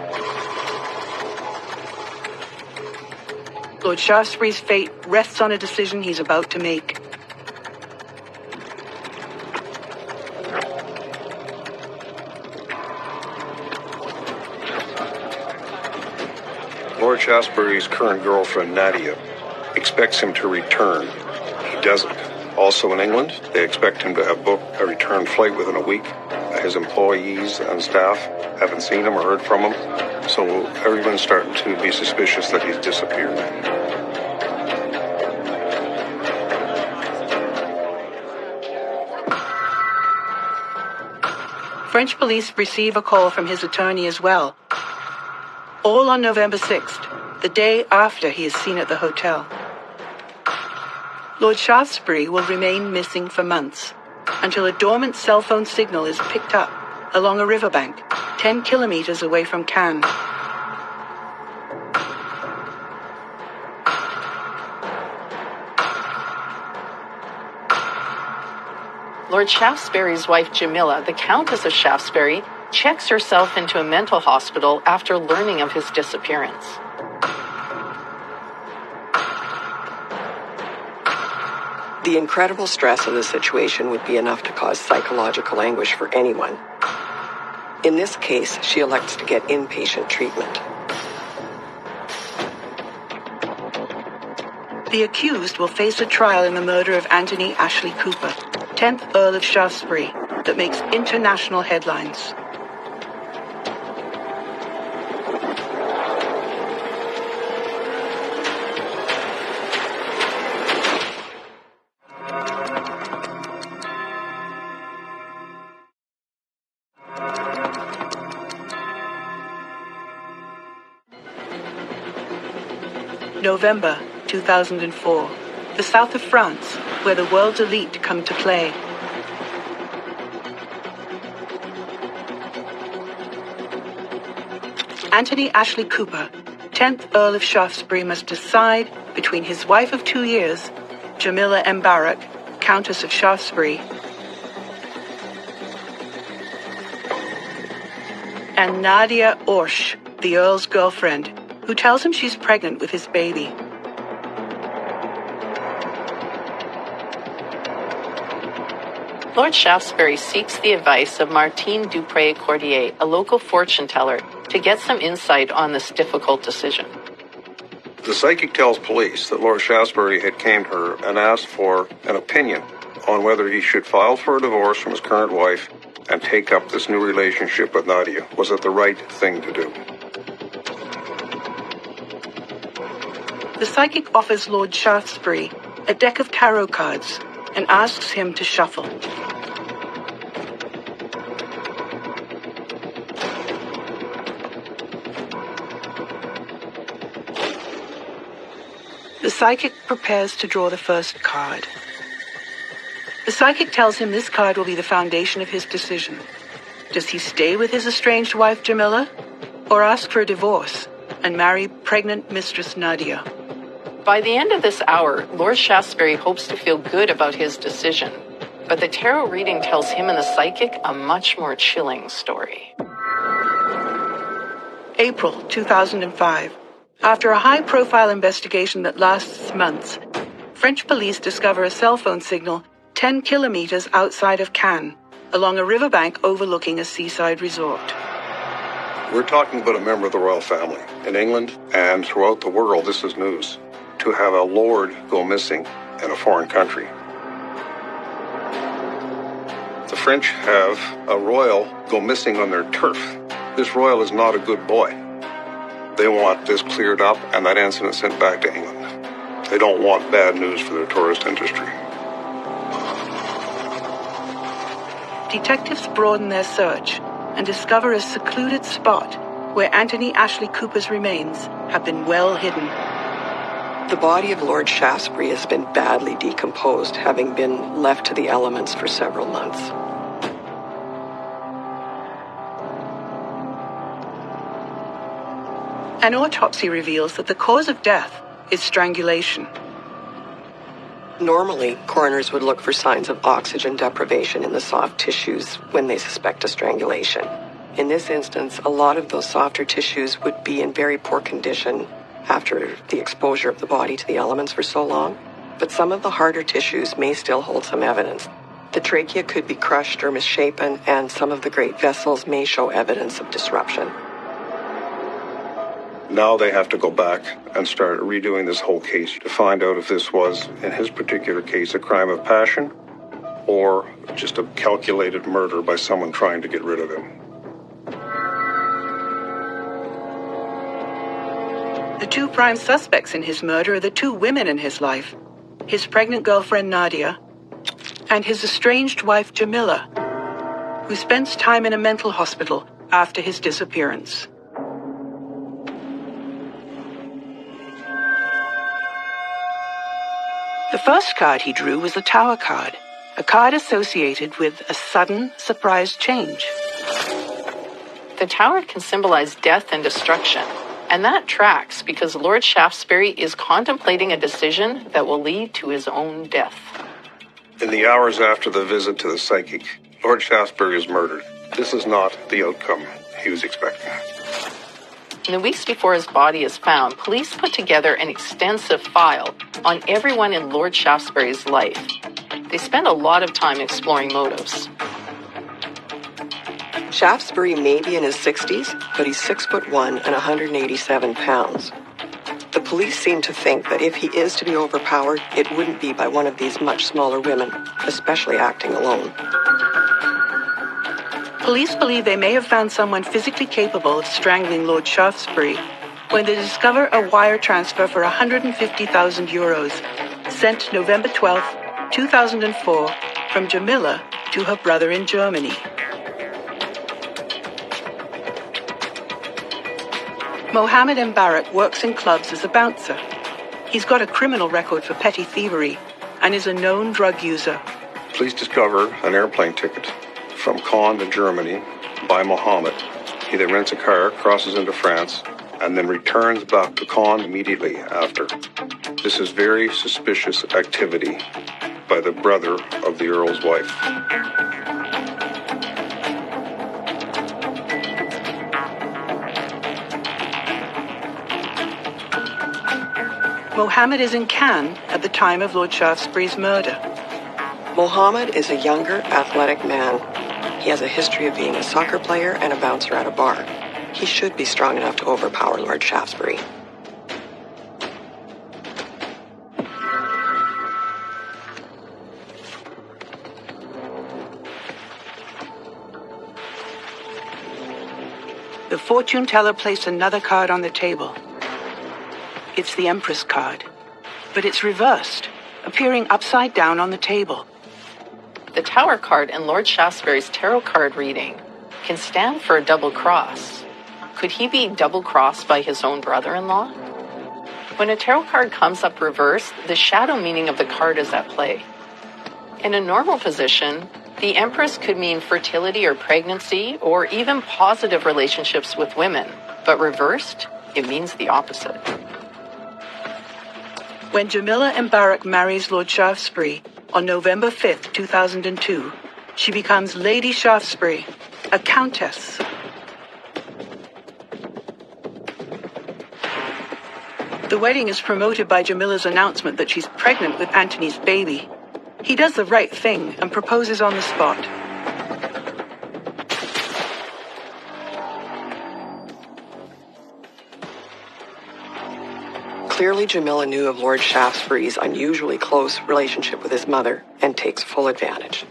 Lord Shaftesbury's fate rests on a decision he's about to make. Lord Shaftesbury's current girlfriend, Nadia, expects him to return. He doesn't. Also in England, they expect him to have booked a return flight within a week. His employees and staff haven't seen him or heard from him, so everyone's starting to be suspicious that he's disappeared. French police receive a call from his attorney as well. All on November 6th, the day after he is seen at the hotel. Lord Shaftesbury will remain missing for months, until a dormant cell phone signal is picked up along a riverbank 10 kilometers away from Cannes. Lord Shaftesbury's wife Jamila, the Countess of Shaftesbury, checks herself into a mental hospital after learning of his disappearance. The incredible stress of the situation would be enough to cause psychological anguish for anyone. In this case, she elects to get inpatient treatment. The accused will face a trial in the murder of Anthony Ashley Cooper, 10th Earl of Shaftesbury, that makes international headlines. November 2004, the south of France, where the world's elite come to play. Anthony Ashley Cooper, 10th Earl of Shaftesbury, must decide between his wife of 2 years, Jamila Mbarak, Countess of Shaftesbury, and Nadia Orsh, the Earl's girlfriend, who tells him she's pregnant with his baby. Lord Shaftesbury seeks the advice of Martine Dupré-Cordier, a local fortune teller, to get some insight on this difficult decision. The psychic tells police that Lord Shaftesbury had came to her and asked for an opinion on whether he should file for a divorce from his current wife and take up this new relationship with Nadia. Was it the right thing to do? The psychic offers Lord Shaftesbury a deck of tarot cards and asks him to shuffle. The psychic prepares to draw the first card. The psychic tells him this card will be the foundation of his decision. Does he stay with his estranged wife Jamila, or ask for a divorce and marry pregnant Mistress Nadia? By the end of this hour, Lord Shaftesbury hopes to feel good about his decision, but the tarot reading tells him and the psychic a much more chilling story. April 2005. After a high-profile investigation that lasts months, French police discover a cell phone signal 10 kilometers outside of Cannes, along a riverbank overlooking a seaside resort. We're talking about a member of the royal family. In England and throughout the world, this is news. To have a lord go missing in a foreign country. The French have a royal go missing on their turf. This royal is not a good boy. They want this cleared up and that incident sent back to England. They don't want bad news for their tourist industry. Detectives broaden their search and discover a secluded spot where Anthony Ashley Cooper's remains have been well hidden. The body of Lord Shaftesbury has been badly decomposed, having been left to the elements for several months. An autopsy reveals that the cause of death is strangulation. Normally, coroners would look for signs of oxygen deprivation in the soft tissues when they suspect a strangulation. In this instance, a lot of those softer tissues would be in very poor condition after the exposure of the body to the elements for so long, but some of the harder tissues may still hold some evidence. The trachea could be crushed or misshapen, and some of the great vessels may show evidence of disruption. Now they have to go back and start redoing this whole case to find out if this was, in his particular case, a crime of passion or just a calculated murder by someone trying to get rid of him. The two prime suspects in his murder are the two women in his life, his pregnant girlfriend Nadia and his estranged wife Jamila, who spends time in a mental hospital after his disappearance. The first card he drew was the Tower card, a card associated with a sudden, surprise change. The Tower can symbolize death and destruction, and that tracks because Lord Shaftesbury is contemplating a decision that will lead to his own death. In the hours after the visit to the psychic, Lord Shaftesbury is murdered. This is not the outcome he was expecting. In the weeks before his body is found, police put together an extensive file on everyone in Lord Shaftesbury's life. They spend a lot of time exploring motives. Shaftesbury may be in his 60s, but he's 6'1" and 187 pounds. The police seem to think that if he is to be overpowered, it wouldn't be by one of these much smaller women, especially acting alone. Police believe they may have found someone physically capable of strangling Lord Shaftesbury when they discover a wire transfer for €150,000 sent November 12, 2004 from Jamila to her brother in Germany. Mohammed Mbarak works in clubs as a bouncer. He's got a criminal record for petty thievery and is a known drug user. Police discover an airplane ticket from Cannes to Germany by Mohammed. He then rents a car, crosses into France, and then returns back to Cannes immediately after. This is very suspicious activity by the brother of the Earl's wife. Mohammed is in Cannes at the time of Lord Shaftesbury's murder. Mohammed is a younger, athletic man. He has a history of being a soccer player and a bouncer at a bar. He should be strong enough to overpower Lord Shaftesbury. The fortune teller placed another card on the table. It's the Empress card, but it's reversed, appearing upside down on the table. The Tower card in Lord Shaftesbury's tarot card reading can stand for a double cross. Could he be double crossed by his own brother-in-law? When a tarot card comes up reversed, the shadow meaning of the card is at play. In a normal position, the Empress could mean fertility or pregnancy, or even positive relationships with women. But reversed, it means the opposite. When Jamila Mbarak marries Lord Shaftesbury on November 5th, 2002, she becomes Lady Shaftesbury, a countess. The wedding is promoted by Jamila's announcement that she's pregnant with Anthony's baby. He does the right thing and proposes on the spot. Clearly, Jamila knew of Lord Shaftesbury's unusually close relationship with his mother and takes full advantage.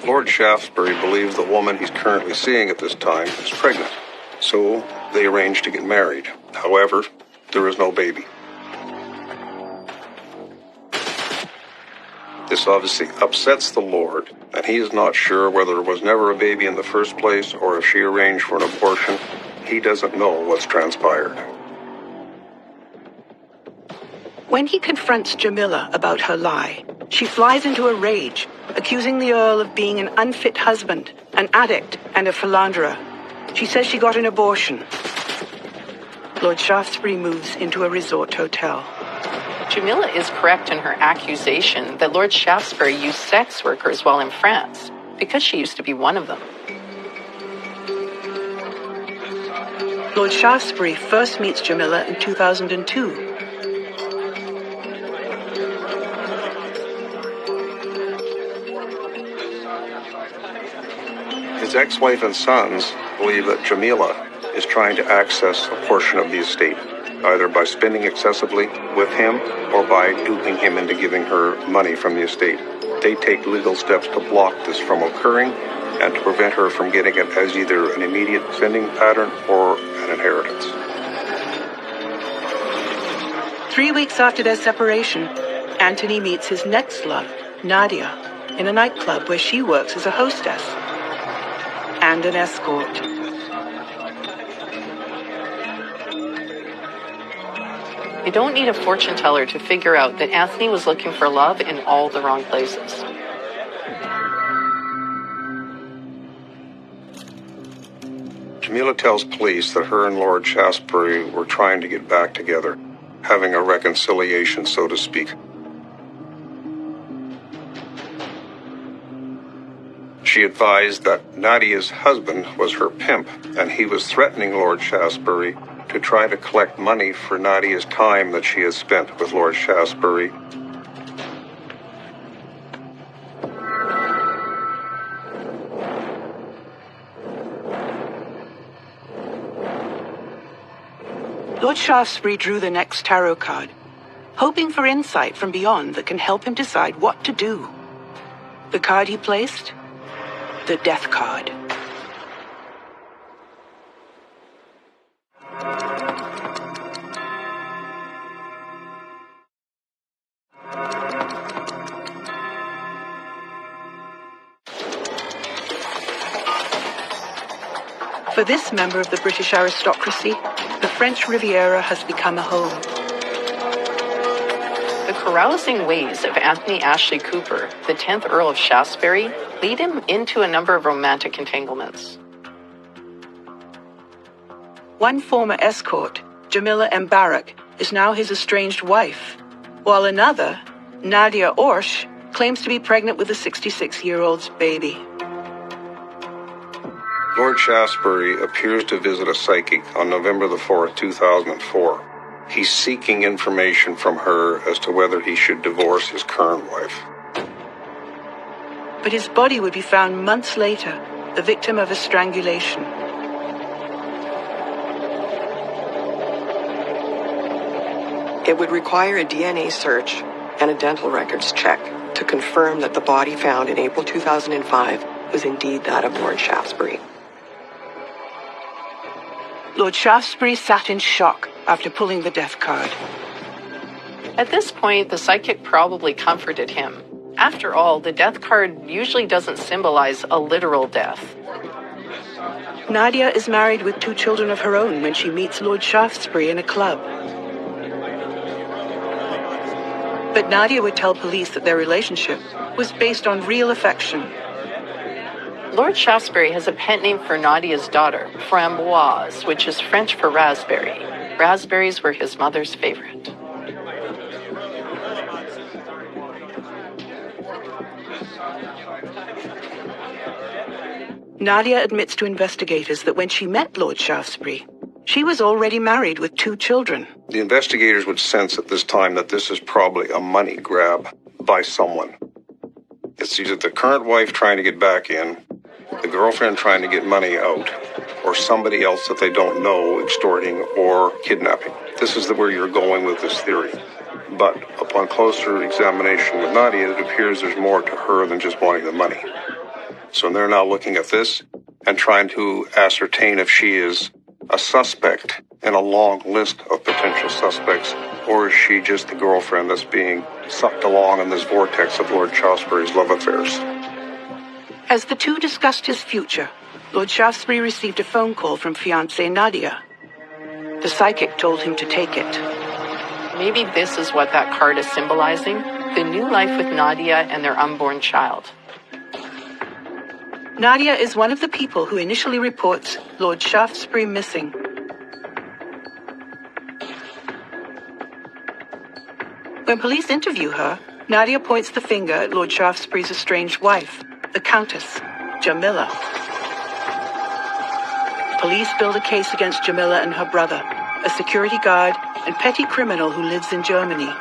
Lord Shaftesbury believes the woman he's currently seeing at this time is pregnant, so they arrange to get married. However, there is no baby. This obviously upsets the Lord, and he is not sure whether there was never a baby in the first place or if she arranged for an abortion. He doesn't know what's transpired. When he confronts Jamila about her lie, she flies into a rage, accusing the Earl of being an unfit husband, an addict, and a philanderer. She says she got an abortion. Lord Shaftesbury moves into a resort hotel. Jamila is correct in her accusation that Lord Shaftesbury used sex workers while in France, because she used to be one of them. Lord Shaftesbury first meets Jamila in 2002. His ex-wife and sons believe that Jamila is trying to access a portion of the estate, either by spending excessively with him or by duping him into giving her money from the estate. They take legal steps to block this from occurring and to prevent her from getting it as either an immediate spending pattern or an inheritance. 3 weeks after their separation, Anthony meets his next love, Nadia, in a nightclub where she works as a hostess and an escort. You don't need a fortune teller to figure out that Anthony was looking for love in all the wrong places. Jamila tells police that her and Lord Shaftesbury were trying to get back together, having a reconciliation, so to speak. She advised that Nadia's husband was her pimp, and he was threatening Lord Shaftesbury to try to collect money for Nadia's time that she has spent with Lord Shaftesbury. Lord Shaftesbury drew the next tarot card, hoping for insight from beyond that can help him decide what to do. The card he placed? The Death card. For this member of the British aristocracy, the French Riviera has become a home. The carousing ways of Anthony Ashley Cooper, the 10th Earl of Shaftesbury, lead him into a number of romantic entanglements. One former escort, Jamila Mbarak, is now his estranged wife, while another, Nadia Orsh, claims to be pregnant with a 66-year-old's baby. Lord Shaftesbury appears to visit a psychic on November the 4th, 2004. He's seeking information from her as to whether he should divorce his current wife. But his body would be found months later, the victim of a strangulation. It would require a DNA search and a dental records check to confirm that the body found in April 2005 was indeed that of Lord Shaftesbury. Lord Shaftesbury sat in shock after pulling the death card. At this point, the psychic probably comforted him. After all, the death card usually doesn't symbolize a literal death. Nadia is married with 2 children of her own when she meets Lord Shaftesbury in a club. But Nadia would tell police that their relationship was based on real affection. Lord Shaftesbury has a pet name for Nadia's daughter, Framboise, which is French for raspberry. Raspberries were his mother's favorite. Nadia admits to investigators that when she met Lord Shaftesbury, she was already married with 2 children. The investigators would sense at this time that this is probably a money grab by someone. It's either the current wife trying to get back in, the girlfriend trying to get money out, or somebody else that they don't know extorting or kidnapping. This is where you're going with this theory. But upon closer examination with Nadia, it appears there's more to her than just wanting the money. So they're now looking at this and trying to ascertain if she is a suspect in a long list of potential suspects, or is she just the girlfriend that's being sucked along in this vortex of Lord Shaftesbury's love affairs. As the two discussed his future, Lord Shaftesbury received a phone call from fiancée Nadia. The psychic told him to take it. Maybe this is what that card is symbolizing, the new life with Nadia and their unborn child. Nadia is one of the people who initially reports Lord Shaftesbury missing. When police interview her, Nadia points the finger at Lord Shaftesbury's estranged wife, the Countess, Jamila. Police build a case against Jamila and her brother, a security guard and petty criminal who lives in Germany.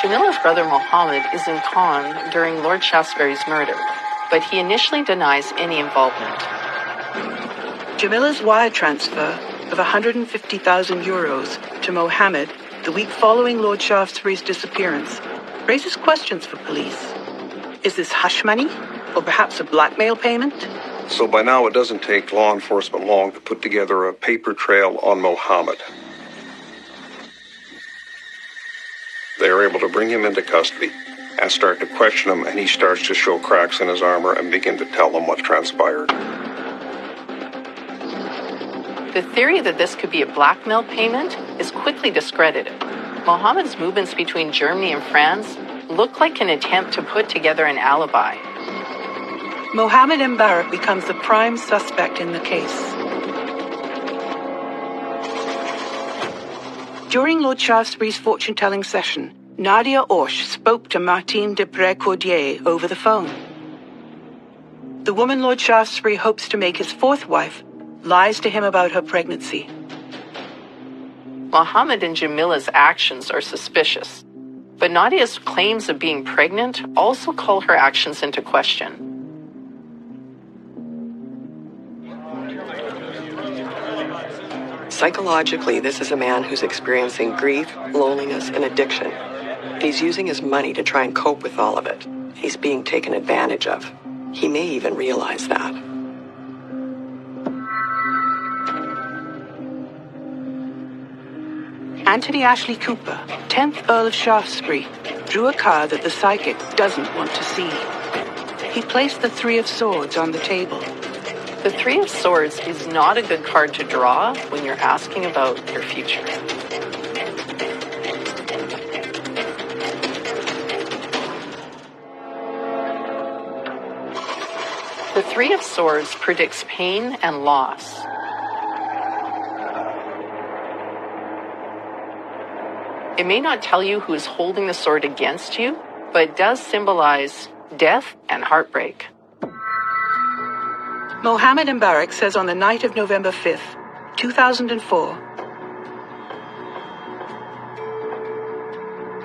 Jamila's brother Mohammed is in Cannes during Lord Shaftesbury's murder, but he initially denies any involvement. Jamila's wire transfer of 150,000 euros to Mohammed the week following Lord Shaftesbury's disappearance raises questions for police. Is this hush money, or perhaps a blackmail payment? So by now it doesn't take law enforcement long to put together a paper trail on Mohammed. They are able to bring him into custody and start to question him, and he starts to show cracks in his armor and begin to tell them what transpired. The theory that this could be a blackmail payment is quickly discredited. Mohammed's movements between Germany and France look like an attempt to put together an alibi. Mohammed Mbarak becomes the prime suspect in the case. During Lord Shaftesbury's fortune-telling session, Nadia Orsh spoke to Martine de Brécordier over the phone. The woman Lord Shaftesbury hopes to make his fourth wife lies to him about her pregnancy. Mohammed and Jamila's actions are suspicious, but Nadia's claims of being pregnant also call her actions into question. Psychologically, this is a man who's experiencing grief, loneliness, and addiction. He's using his money to try and cope with all of it. He's being taken advantage of. He may even realize that. Anthony Ashley Cooper, 10th Earl of Shaftesbury, drew a card that the psychic doesn't want to see. He placed the Three of Swords on the table. The Three of Swords is not a good card to draw when you're asking about your future. The Three of Swords predicts pain and loss. It may not tell you who is holding the sword against you, but it does symbolize death and heartbreak. Mohammed Mbarak says on the night of November 5th, 2004,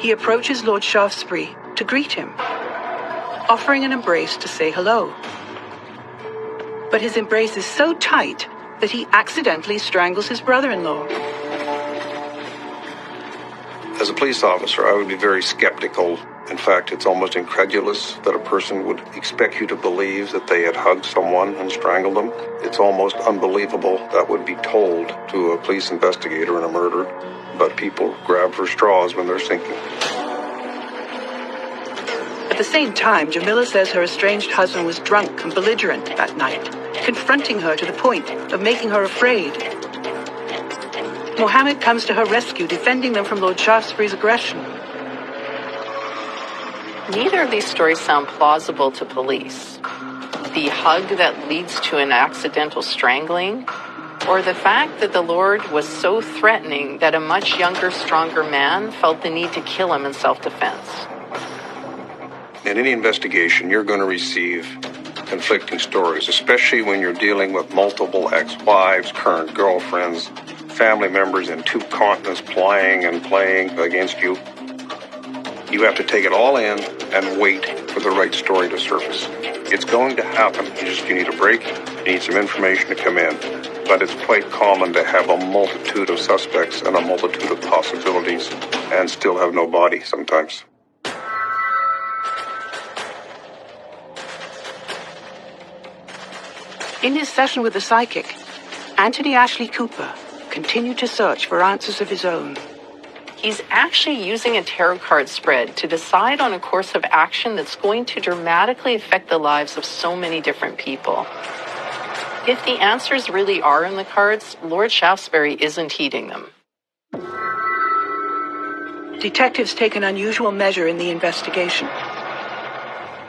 he approaches Lord Shaftesbury to greet him, offering an embrace to say hello. But his embrace is so tight that he accidentally strangles his brother-in-law. As a police officer, I would be very skeptical. In fact, it's almost incredulous that a person would expect you to believe that they had hugged someone and strangled them. It's almost unbelievable that would be told to a police investigator in a murder, but people grab for straws when they're sinking. At the same time, Jamila says her estranged husband was drunk and belligerent that night, confronting her to the point of making her afraid. Mohammed comes to her rescue, defending them from Lord Shaftesbury's aggression. Neither of these stories sound plausible to police. the hug that leads to an accidental strangling, or the fact that the Lord was so threatening that a much younger, stronger man felt the need to kill him in self-defense. In any investigation, you're going to receive conflicting stories, especially when you're dealing with multiple ex-wives, current girlfriends, family members in 2 continents playing against you. You have to take it all in and wait for the right story to surface. It's going to happen. You need a break. You need some information to come in. But it's quite common to have a multitude of suspects and a multitude of possibilities and still have no body sometimes. In his session with the psychic, Anthony Ashley Cooper continued to search for answers of his own. He's actually using a tarot card spread to decide on a course of action that's going to dramatically affect the lives of so many different people. If the answers really are in the cards, Lord Shaftesbury isn't heeding them. Detectives take an unusual measure in the investigation.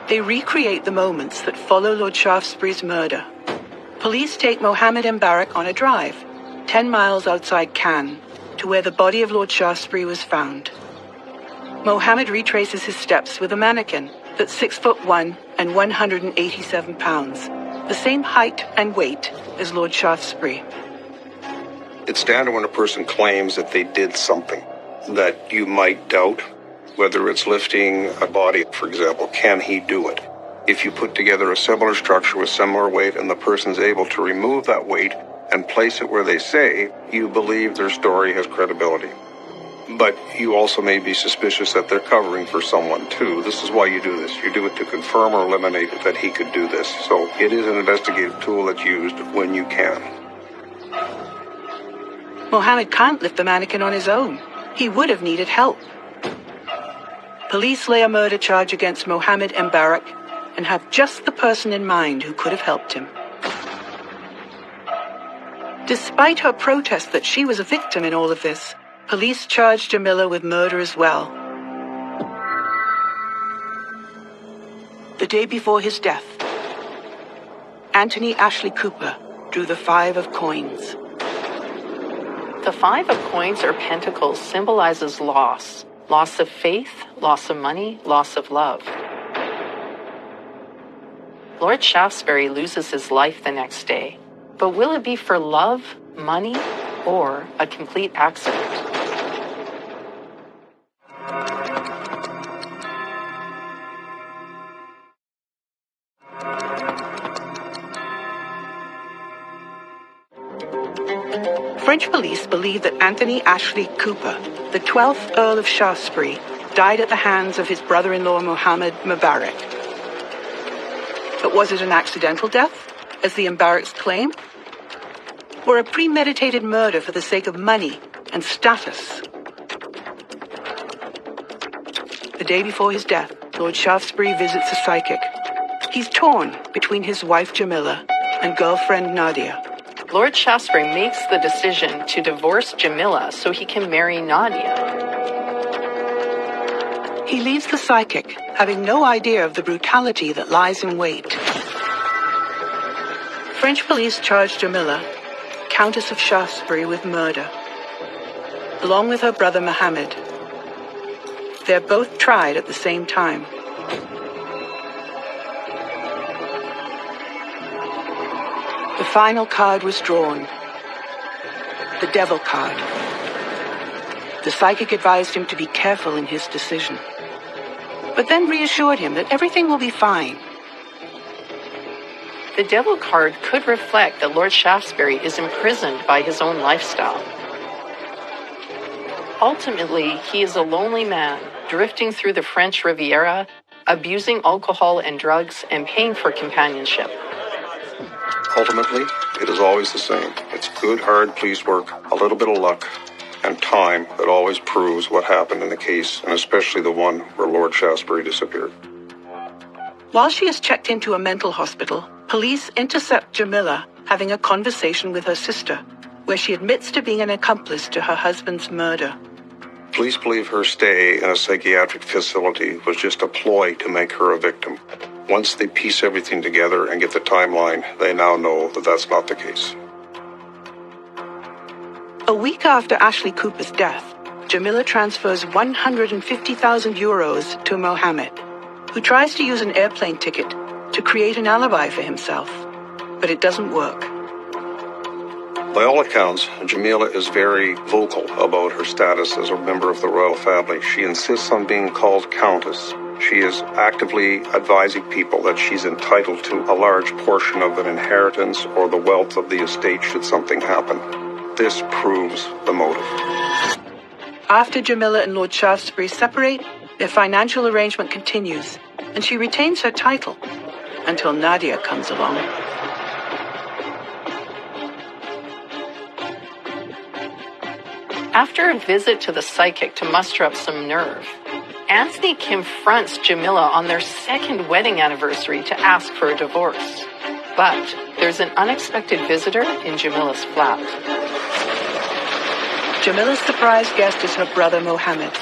They recreate the moments that follow Lord Shaftesbury's murder. Police take Mohammed Mbarak on a drive, 10 miles outside Cannes, to where the body of Lord Shaftesbury was found. Mohammed retraces his steps with a mannequin that's 6'1" and 187 pounds, the same height and weight as Lord Shaftesbury. It's standard when a person claims that they did something that you might doubt, whether it's lifting a body, for example. Can he do it? If you put together a similar structure with similar weight and the person's able to remove that weight and place it where they say, you believe their story has credibility. But you also may be suspicious that they're covering for someone too. This is why you do this. You do it to confirm or eliminate that he could do this. So it is an investigative tool that's used when you can. Mohammed can't lift the mannequin on his own. He would have needed help. Police lay a murder charge against Mohammed Mbarak and have just the person in mind who could have helped him. Despite her protest that she was a victim in all of this, police charged Jamila with murder as well. The day before his death, Anthony Ashley Cooper drew the 5 of coins. The 5 of coins or pentacles symbolizes loss. Loss of faith, loss of money, loss of love. Lord Shaftesbury loses his life the next day. But will it be for love, money, or a complete accident? French police believe that Anthony Ashley Cooper, the 12th Earl of Shaftesbury, died at the hands of his brother-in-law Mohammed Mbarak. But was it an accidental death, as the Mbaraks claim? Or a premeditated murder for the sake of money and status? The day before his death, Lord Shaftesbury visits a psychic. He's torn between his wife Jamila and girlfriend Nadia. Lord Shaftesbury makes the decision to divorce Jamila so he can marry Nadia. He leaves the psychic, having no idea of the brutality that lies in wait. French police charge Jamila, Countess of Shaftesbury, with murder, along with her brother Mohammed. They're both tried at the same time. The final card was drawn. The Devil card. The psychic advised him to be careful in his decision, but then reassured him that everything will be fine. The Devil card could reflect that Lord Shaftesbury is imprisoned by his own lifestyle. Ultimately, he is a lonely man, drifting through the French Riviera, abusing alcohol and drugs, and paying for companionship. Ultimately, it is always the same. It's good, hard, police work, a little bit of luck, and time that always proves what happened in the case, and especially the one where Lord Shaftesbury disappeared. While she is checked into a mental hospital, police intercept Jamila having a conversation with her sister, where she admits to being an accomplice to her husband's murder. Police believe her stay in a psychiatric facility was just a ploy to make her a victim. Once they piece everything together and get the timeline, they now know that that's not the case. A week after Ashley Cooper's death, Jamila transfers 150,000 euros to Mohammed, who tries to use an airplane ticket to create an alibi for himself. But it doesn't work. By all accounts, Jamila is very vocal about her status as a member of the royal family. She insists on being called Countess. She is actively advising people that she's entitled to a large portion of an inheritance or the wealth of the estate should something happen. This proves the motive. After Jamila and Lord Shaftesbury separate, their financial arrangement continues, and she retains her title until Nadia comes along. After a visit to the psychic to muster up some nerve, Anthony confronts Jamila on their second wedding anniversary to ask for a divorce. But there's an unexpected visitor in Jamila's flat. Jamila's surprise guest is her brother Mohammed.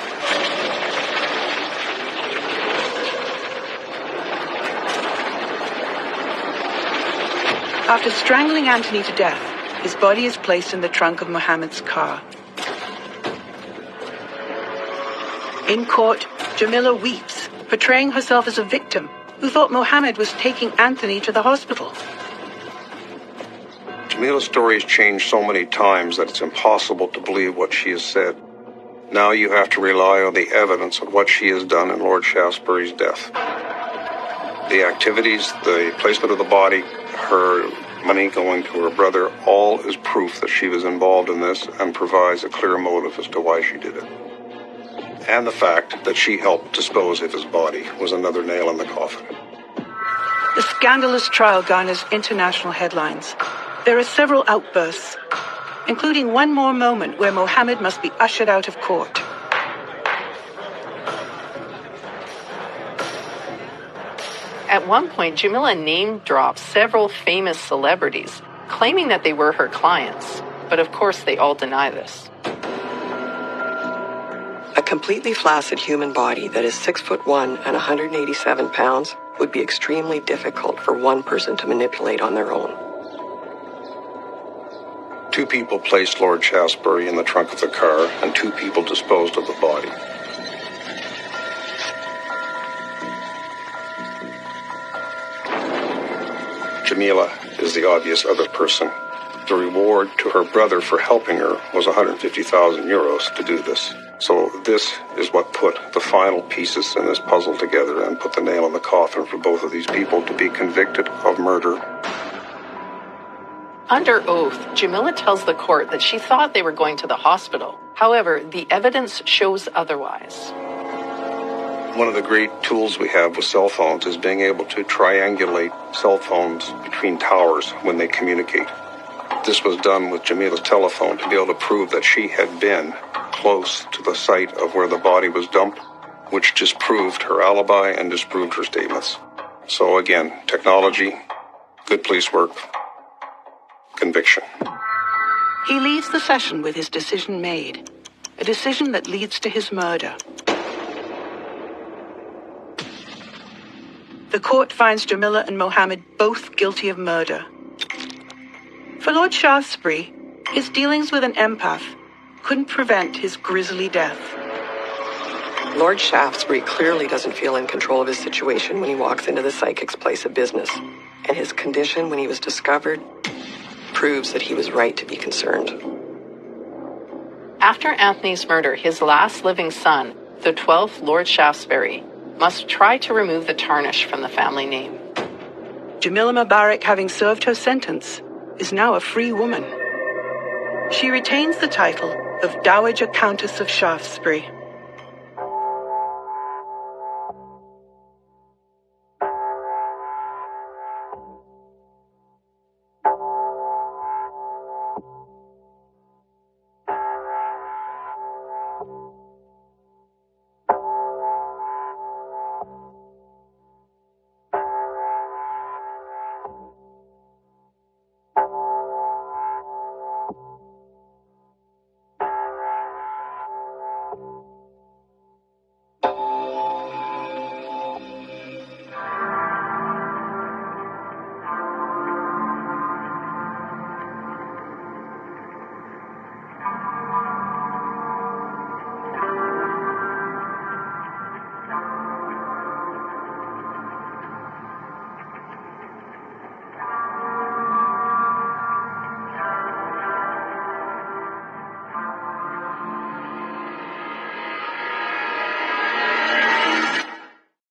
After strangling Anthony to death, his body is placed in the trunk of Mohammed's car. In court, Jamila weeps, portraying herself as a victim who thought Mohammed was taking Anthony to the hospital. Jamila's story has changed so many times that it's impossible to believe what she has said. Now you have to rely on the evidence of what she has done in Lord Shaftesbury's death. The activities, the placement of the body, her money going to her brother, all is proof that she was involved in this and provides a clear motive as to why she did it. And the fact that she helped dispose of his body was another nail in the coffin. The scandalous trial garners international headlines. There are several outbursts, including one more moment where Mohammed must be ushered out of court. At one point, Jamila name-drops several famous celebrities, claiming that they were her clients. But of course, they all deny this. A completely flaccid human body that is 6'1" and 187 pounds would be extremely difficult for one person to manipulate on their own. Two people placed Lord Shaftesbury in the trunk of the car, and two people disposed of the body. Jamila is the obvious other person. The reward to her brother for helping her was 150,000 euros to do this. So this is what put the final pieces in this puzzle together and put the nail in the coffin for both of these people to be convicted of murder. Under oath, Jamila tells the court that she thought they were going to the hospital. However, the evidence shows otherwise. One of the great tools we have with cell phones is being able to triangulate cell phones between towers when they communicate. This was done with Jamila's telephone to be able to prove that she had been close to the site of where the body was dumped, which disproved her alibi and disproved her statements. So again, technology, good police work, conviction. He leaves the session with his decision made, a decision that leads to his murder. The court finds Jamila and Mohammed both guilty of murder. For Lord Shaftesbury, his dealings with an empath couldn't prevent his grisly death. Lord Shaftesbury clearly doesn't feel in control of his situation when he walks into the psychic's place of business, and his condition when he was discovered proves that he was right to be concerned. After Anthony's murder, his last living son, the 12th Lord Shaftesbury, must try to remove the tarnish from the family name. Jamila Mubarak, having served her sentence, is now a free woman. She retains the title of Dowager Countess of Shaftesbury.